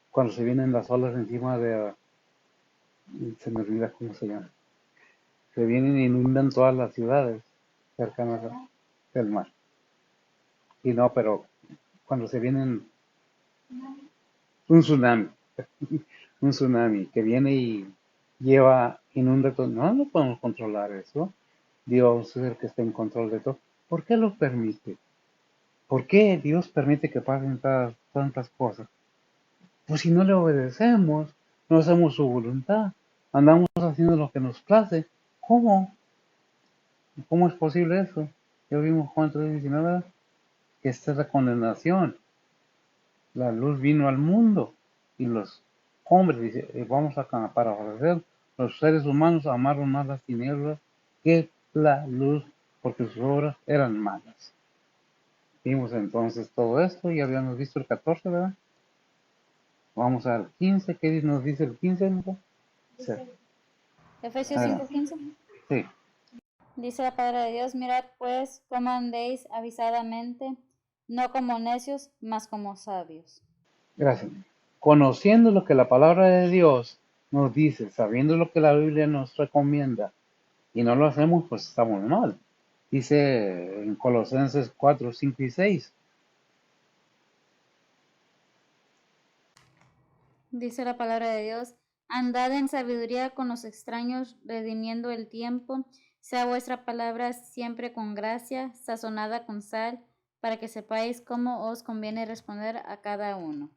cuando se vienen las olas encima se me olvida cómo se llama, se vienen e inundan todas las ciudades cercanas del mar. Y no, pero cuando se vienen un tsunami, un tsunami que viene y inunda todo, no podemos controlar eso. Dios es el que está en control de todo. ¿Por qué lo permite? ¿Por qué Dios permite que pasen tantas cosas? Pues si no le obedecemos, no hacemos su voluntad, andamos haciendo lo que nos place, ¿cómo? ¿Cómo es posible eso? Ya vimos Juan 3:19, que esta es la condenación. La luz vino al mundo y los hombres, dice, vamos a parafrasear, los seres humanos amaron más las tinieblas que la luz porque sus obras eran malas. Vimos entonces todo esto y habíamos visto el 14, ¿verdad? Vamos al 15, ¿qué nos dice el 15, Nico? Sí. Efesios Adelante. 5:15 Sí, dice la palabra de Dios, mirad pues cómo andéis avisadamente, no como necios, mas como sabios. gracias. Conociendo lo que la palabra de Dios nos dice, sabiendo lo que la Biblia nos recomienda, y no lo hacemos, pues estamos mal. Dice en Colosenses 4, 5 y 6. Dice la palabra de Dios, andad en sabiduría con los extraños, redimiendo el tiempo, sea vuestra palabra siempre con gracia, sazonada con sal, para que sepáis cómo os conviene responder a cada uno.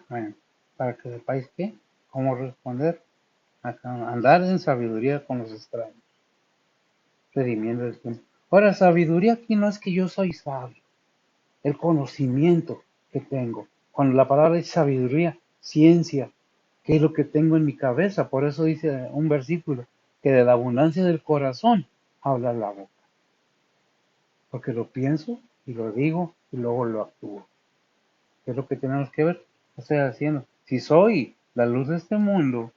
Bueno, para que sepáis qué, cómo responder, andar en sabiduría con los extraños, redimiendo el tiempo. Ahora, sabiduría aquí no es que yo soy sabio, el conocimiento que tengo. Cuando la palabra es sabiduría, ciencia, ¿qué es lo que tengo en mi cabeza? Por eso dice un versículo, que de la abundancia del corazón habla la boca. Porque lo pienso y lo digo y luego lo actúo. ¿Qué es lo que tenemos que ver? ¿Qué estoy haciendo? Si soy la luz de este mundo,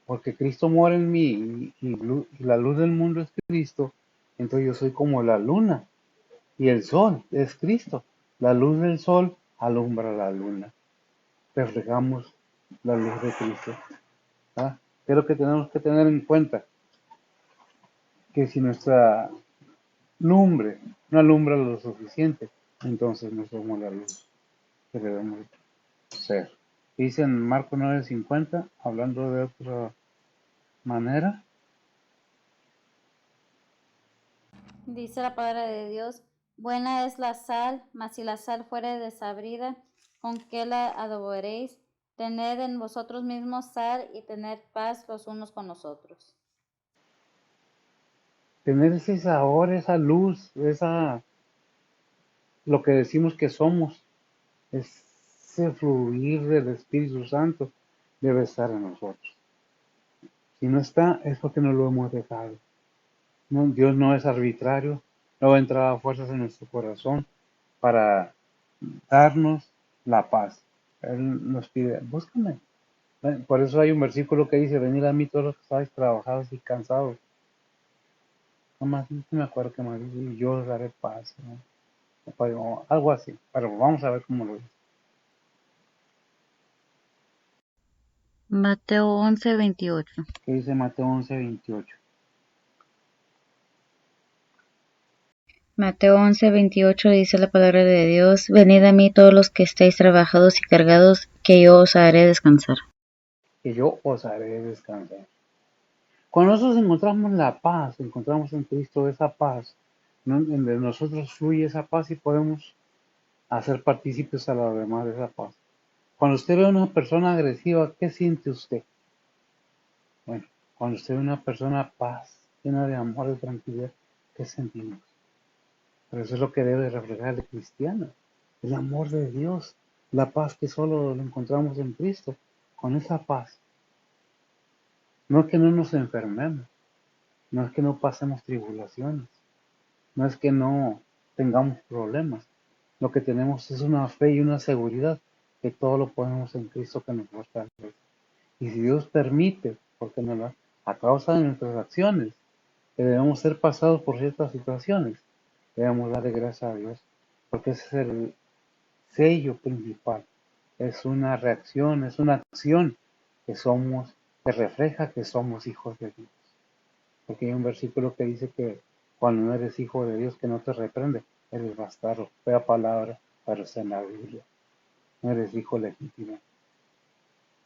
porque Cristo mora en mí y la luz del mundo es Cristo, entonces yo soy como la luna y el sol es Cristo. La luz del sol alumbra la luna. Reflejamos la luz de Cristo. ¿Ah? ¿Qué es lo que tenemos que tener en cuenta? Que si nuestra lumbre no alumbra lo suficiente, entonces no somos la luz que debemos ser. Dice en Marco 9:50, hablando de otra manera, Dice la palabra de Dios, buena es la sal, mas si la sal fuere desabrida, ¿con qué la adobaréis? Tened en vosotros mismos sal y tened paz los unos con los otros. tener ese sabor, esa luz, lo que decimos que somos, ese fluir del Espíritu Santo debe estar en nosotros. Si no está, es porque no lo hemos dejado. No, Dios no es arbitrario, no va a entrar a fuerzas en nuestro corazón para darnos la paz. Él nos pide, búscame. Por eso hay un versículo que dice, venid a mí todos los que estáis trabajados y cansados. No más, no me acuerdo qué más dice, y yo os daré paz, ¿no? O algo así, pero vamos a ver cómo lo dice. Mateo 11:28. ¿Qué dice Mateo 11:28? Mateo 11:28 dice la palabra de Dios, venid a mí todos los que estáis trabajados y cargados, que yo os haré descansar. Que yo os haré descansar. Cuando nosotros encontramos la paz, encontramos en Cristo esa paz, ¿no? De nosotros fluye esa paz y podemos hacer partícipes a los demás de esa paz. Cuando usted ve a una persona agresiva, ¿qué siente usted? Bueno, cuando usted ve a una persona paz, llena de amor, de tranquilidad, ¿qué sentimos? Pero eso es lo que debe reflejar el cristiano, el amor de Dios, la paz que solo lo encontramos en Cristo. Con esa paz, no es que no nos enfermemos, no es que no pasemos tribulaciones, no es que no tengamos problemas. Lo que tenemos es una fe y una seguridad que todo lo podemos en Cristo que nos fortalece. Y si Dios permite, porque a causa de nuestras acciones, que debemos ser pasados por ciertas situaciones, debemos darle gracias a Dios, porque ese es el sello principal. Es una reacción, es una acción que somos, que refleja que somos hijos de Dios. Porque hay un versículo que dice que cuando no eres hijo de Dios, que no te reprende, eres bastardo, fea palabra, pero está en la Biblia. No eres hijo legítimo.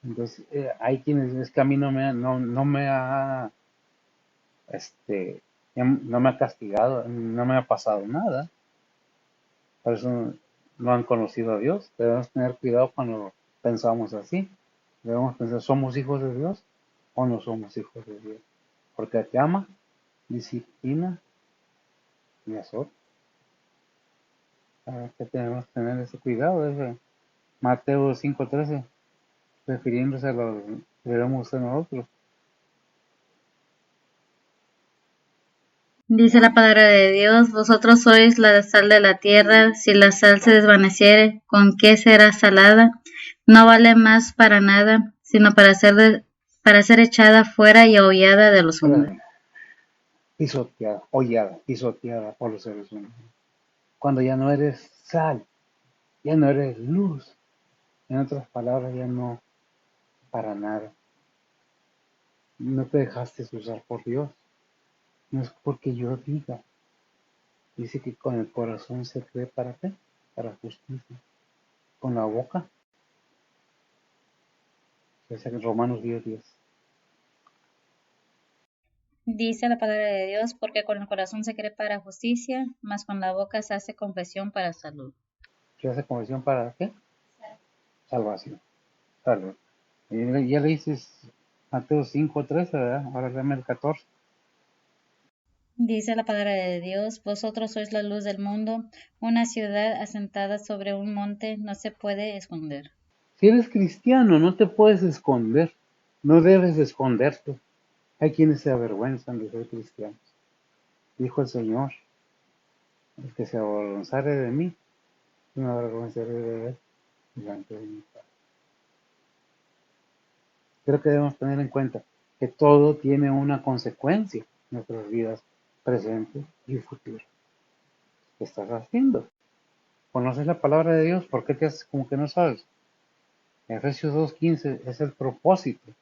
Entonces, hay quienes, es que a mí no me ha, no me ha castigado, no me ha pasado nada. Por eso no han conocido a Dios. Debemos tener cuidado cuando pensamos así. Debemos pensar, ¿somos hijos de Dios o no somos hijos de Dios? Porque te ama, disciplina y azota. Que tenemos que tener ese cuidado. Ese Mateo 5:13, refiriéndose a lo que debemos ser nosotros. Dice la palabra de Dios, vosotros sois la sal de la tierra, si la sal se desvaneciere, ¿con qué será salada? No vale más para nada, sino para ser echada fuera y ahollada de los hombres. Pisoteada, hollada, pisoteada por los seres humanos. Cuando ya no eres sal, ya no eres luz. En otras palabras, ya no para nada. No te dejaste usar por Dios. No es porque yo diga. Dice que con el corazón se cree para qué? Para justicia. Con la boca, dice en Romanos 10:10. Dice la palabra de Dios, porque con el corazón se cree para justicia, mas con la boca se hace confesión para salud. ¿Se hace conversión para qué? Salvación. Salud. Y ya le dices Mateo 5:13, ¿verdad? Ahora dame el 14. Dice la palabra de Dios, vosotros sois la luz del mundo, una ciudad asentada sobre un monte no se puede esconder. Si eres cristiano, no te puedes esconder. No debes esconderte. Hay quienes se avergüenzan de ser cristianos. Dijo el Señor, el que se avergonzare de mí, yo me avergonzaré de él delante de mi Padre. Creo que debemos tener en cuenta que todo tiene una consecuencia en nuestras vidas presente y futuro. ¿Qué estás haciendo? ¿Conoces la palabra de Dios? ¿Por qué te haces como que no sabes? Efesios 2:15 es el propósito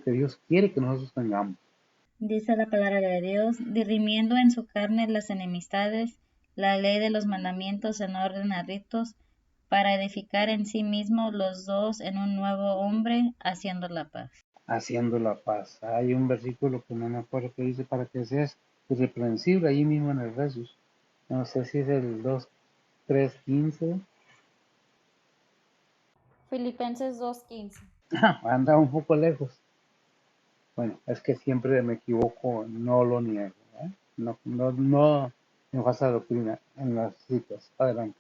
que Dios quiere que nosotros tengamos. Dice la palabra de Dios, dirimiendo en su carne las enemistades, la ley de los mandamientos en orden a ritos, para edificar en sí mismo los dos en un nuevo hombre, haciendo la paz. Haciendo la paz. Hay un versículo que no me acuerdo que dice para que seas irreprensible ahí mismo en el Efesios. No sé si es el 2:3:15. Filipenses 2:15. Anda un poco lejos. Bueno, es que siempre me equivoco, no lo niego. No en falsa doctrina en las citas. Adelante.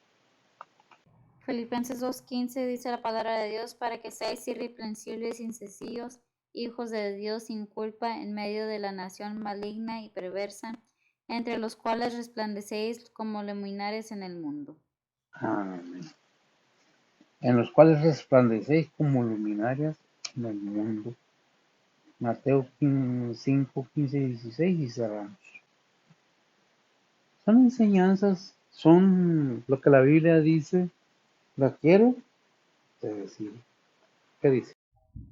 Filipenses 2:15 dice la palabra de Dios para que seáis irreprensibles y sencillos, hijos de Dios sin culpa en medio de la nación maligna y perversa, entre los cuales resplandecéis como luminares en el mundo. Amén. En los cuales resplandecéis como luminarias en el mundo. Mateo 5:15-16 y cerramos. Son enseñanzas, son lo que la Biblia dice. ¿La quiero? Te decido. ¿Qué dice?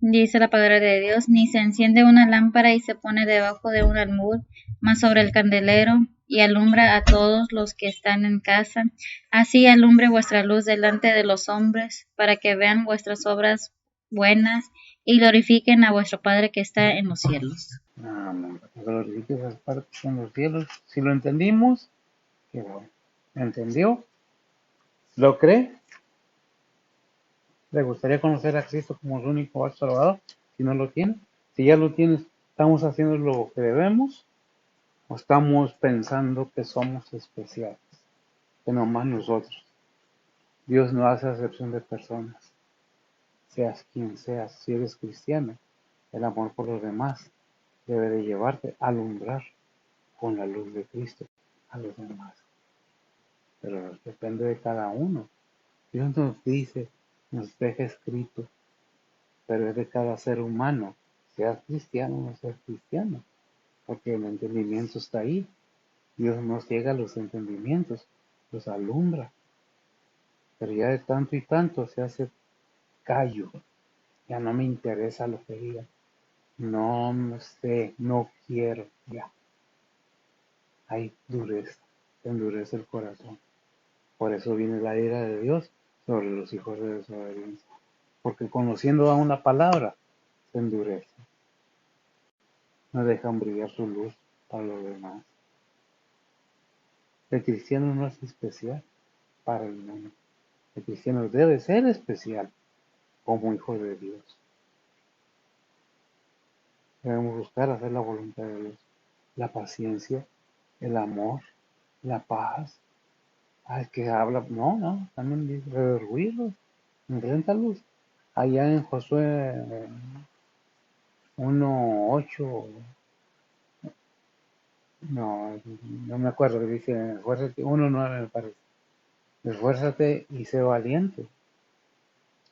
Dice la palabra de Dios, ni se enciende una lámpara y se pone debajo de un almud, mas sobre el candelero, y alumbra a todos los que están en casa. Así alumbre vuestra luz delante de los hombres, para que vean vuestras obras buenas y glorifiquen a vuestro Padre que está en los cielos. Amén. Glorifique esas partes en los cielos. Si lo entendimos, qué bueno. ¿Entendió? ¿Lo cree? ¿Le gustaría conocer a Cristo como su único Salvador? Si no lo tiene. Si ya lo tienes, ¿estamos haciendo lo que debemos? ¿O estamos pensando que somos especiales? Que nomás nosotros. Dios no hace acepción de personas. Seas quien seas, si eres cristiano, el amor por los demás debe de llevarte a alumbrar con la luz de Cristo a los demás. Pero depende de cada uno. Dios nos dice, nos deja escrito, pero es de cada ser humano, seas cristiano o no seas cristiano, porque el entendimiento está ahí. Dios nos llega a los entendimientos, los alumbra, pero ya de tanto y tanto se hace callo. Ya no me interesa lo que digan. No sé, no quiero, ya. hay dureza, se endurece el corazón. Por eso viene la ira de Dios sobre los hijos de desobediencia. Porque conociendo a una palabra, se endurece. No dejan brillar su luz para los demás. El cristiano no es especial para el mundo. El cristiano debe ser especial como hijo de Dios. Debemos buscar hacer la voluntad de Dios. La paciencia, el amor, la paz. Al que habla, no, también dice redarguirlos, enfréntalos. Allá en Josué 1:8, no me acuerdo que dice, esfuérzate, 1:9 me parece. Esfuérzate y sé valiente.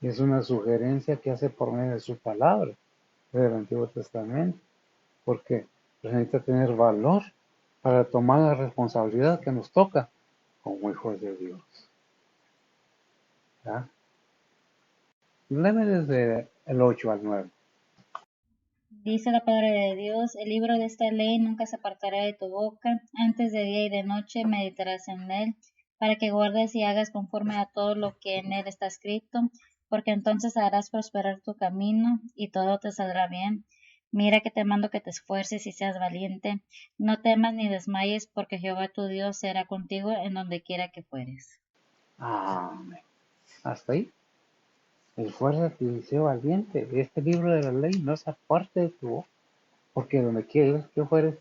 Es una sugerencia que hace por medio de su palabra del Antiguo Testamento, porque necesita tener valor para tomar la responsabilidad que nos toca como hijos de Dios. ¿Ya? Léeme desde el 8 al 9. Dice la palabra de Dios, el libro de esta ley nunca se apartará de tu boca, antes de día y de noche meditarás en él, para que guardes y hagas conforme a todo lo que en él está escrito, porque entonces harás prosperar tu camino y todo te saldrá bien. Mira que te mando que te esfuerces y seas valiente, no temas ni desmayes, porque Jehová tu Dios será contigo en donde quiera que fueres. Amén. Hasta ahí. Esfuérzate y sé valiente. Este libro de la ley no se aparte de tu boca, porque donde quieras que fueres,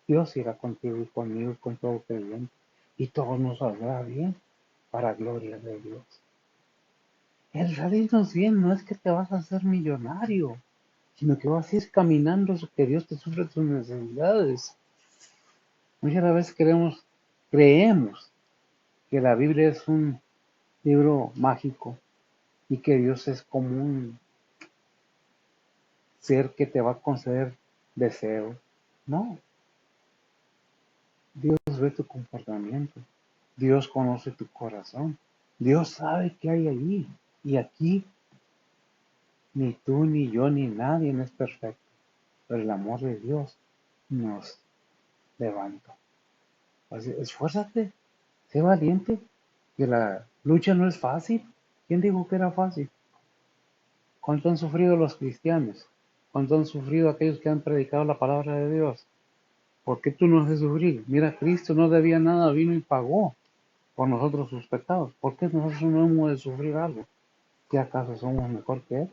Dios irá contigo y conmigo y con todo creyente, y todo nos saldrá bien para gloria de Dios. El salirnos bien no es que te vas a hacer millonario, sino que vas a ir caminando que Dios te sufre tus necesidades. Muchas veces creemos que la Biblia es un libro mágico y que Dios es como un ser que te va a conceder deseos. No, Dios ve tu comportamiento, Dios conoce tu corazón, Dios sabe qué hay allí. Y aquí ni tú, ni yo, ni nadie es perfecto, pero el amor de Dios nos levanta. Así, esfuérzate, sé valiente, que la lucha no es fácil. ¿Quién dijo que era fácil? ¿Cuánto han sufrido los cristianos? ¿Cuánto han sufrido aquellos que han predicado la palabra de Dios? ¿Por qué tú no haces sufrir? Mira, Cristo no debía nada, vino y pagó por nosotros sus pecados. ¿Por qué nosotros no hemos de sufrir algo? ¿Qué acaso somos mejor que Él?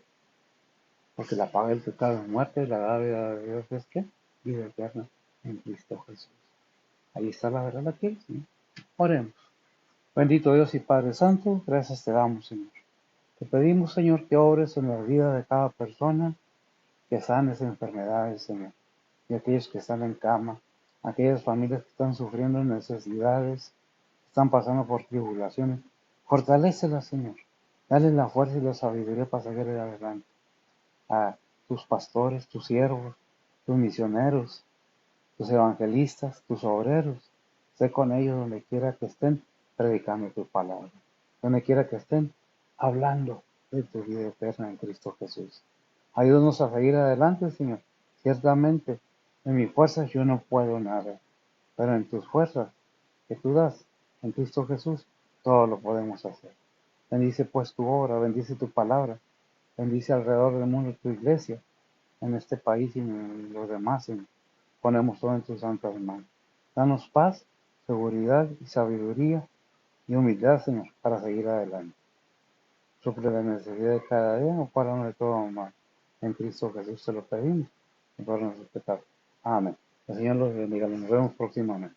Porque la paga del pecado es muerte, la dádiva de Dios es que vida eterna en Cristo Jesús. Ahí está la verdad aquí, ¿sí? Oremos. Bendito Dios y Padre Santo, gracias te damos, Señor. Te pedimos, Señor, que obres en la vida de cada persona, que sanes enfermedades, Señor, y aquellos que están en cama, aquellas familias que están sufriendo necesidades, están pasando por tribulaciones. Fortalécelas, Señor. Dale la fuerza y la sabiduría para seguir adelante. A tus pastores, tus siervos, tus misioneros, tus evangelistas, tus obreros. Sé con ellos donde quiera que estén predicando tu palabra. Donde quiera que estén hablando de tu vida eterna en Cristo Jesús. Ayúdanos a seguir adelante, Señor. Ciertamente, en mis fuerzas yo no puedo nada, pero en tus fuerzas que tú das en Cristo Jesús, todo lo podemos hacer. Bendice pues tu obra, bendice tu palabra, bendice alrededor del mundo tu iglesia, en este país y en los demás, Señor. Ponemos todo en tus santas manos. Danos paz, seguridad y sabiduría y humildad, Señor, para seguir adelante. Suple la necesidad de cada día, o para de todo mal. En Cristo Jesús te lo pedimos, y por nuestros pecados. Amén. El Señor los bendiga. Nos vemos próximamente.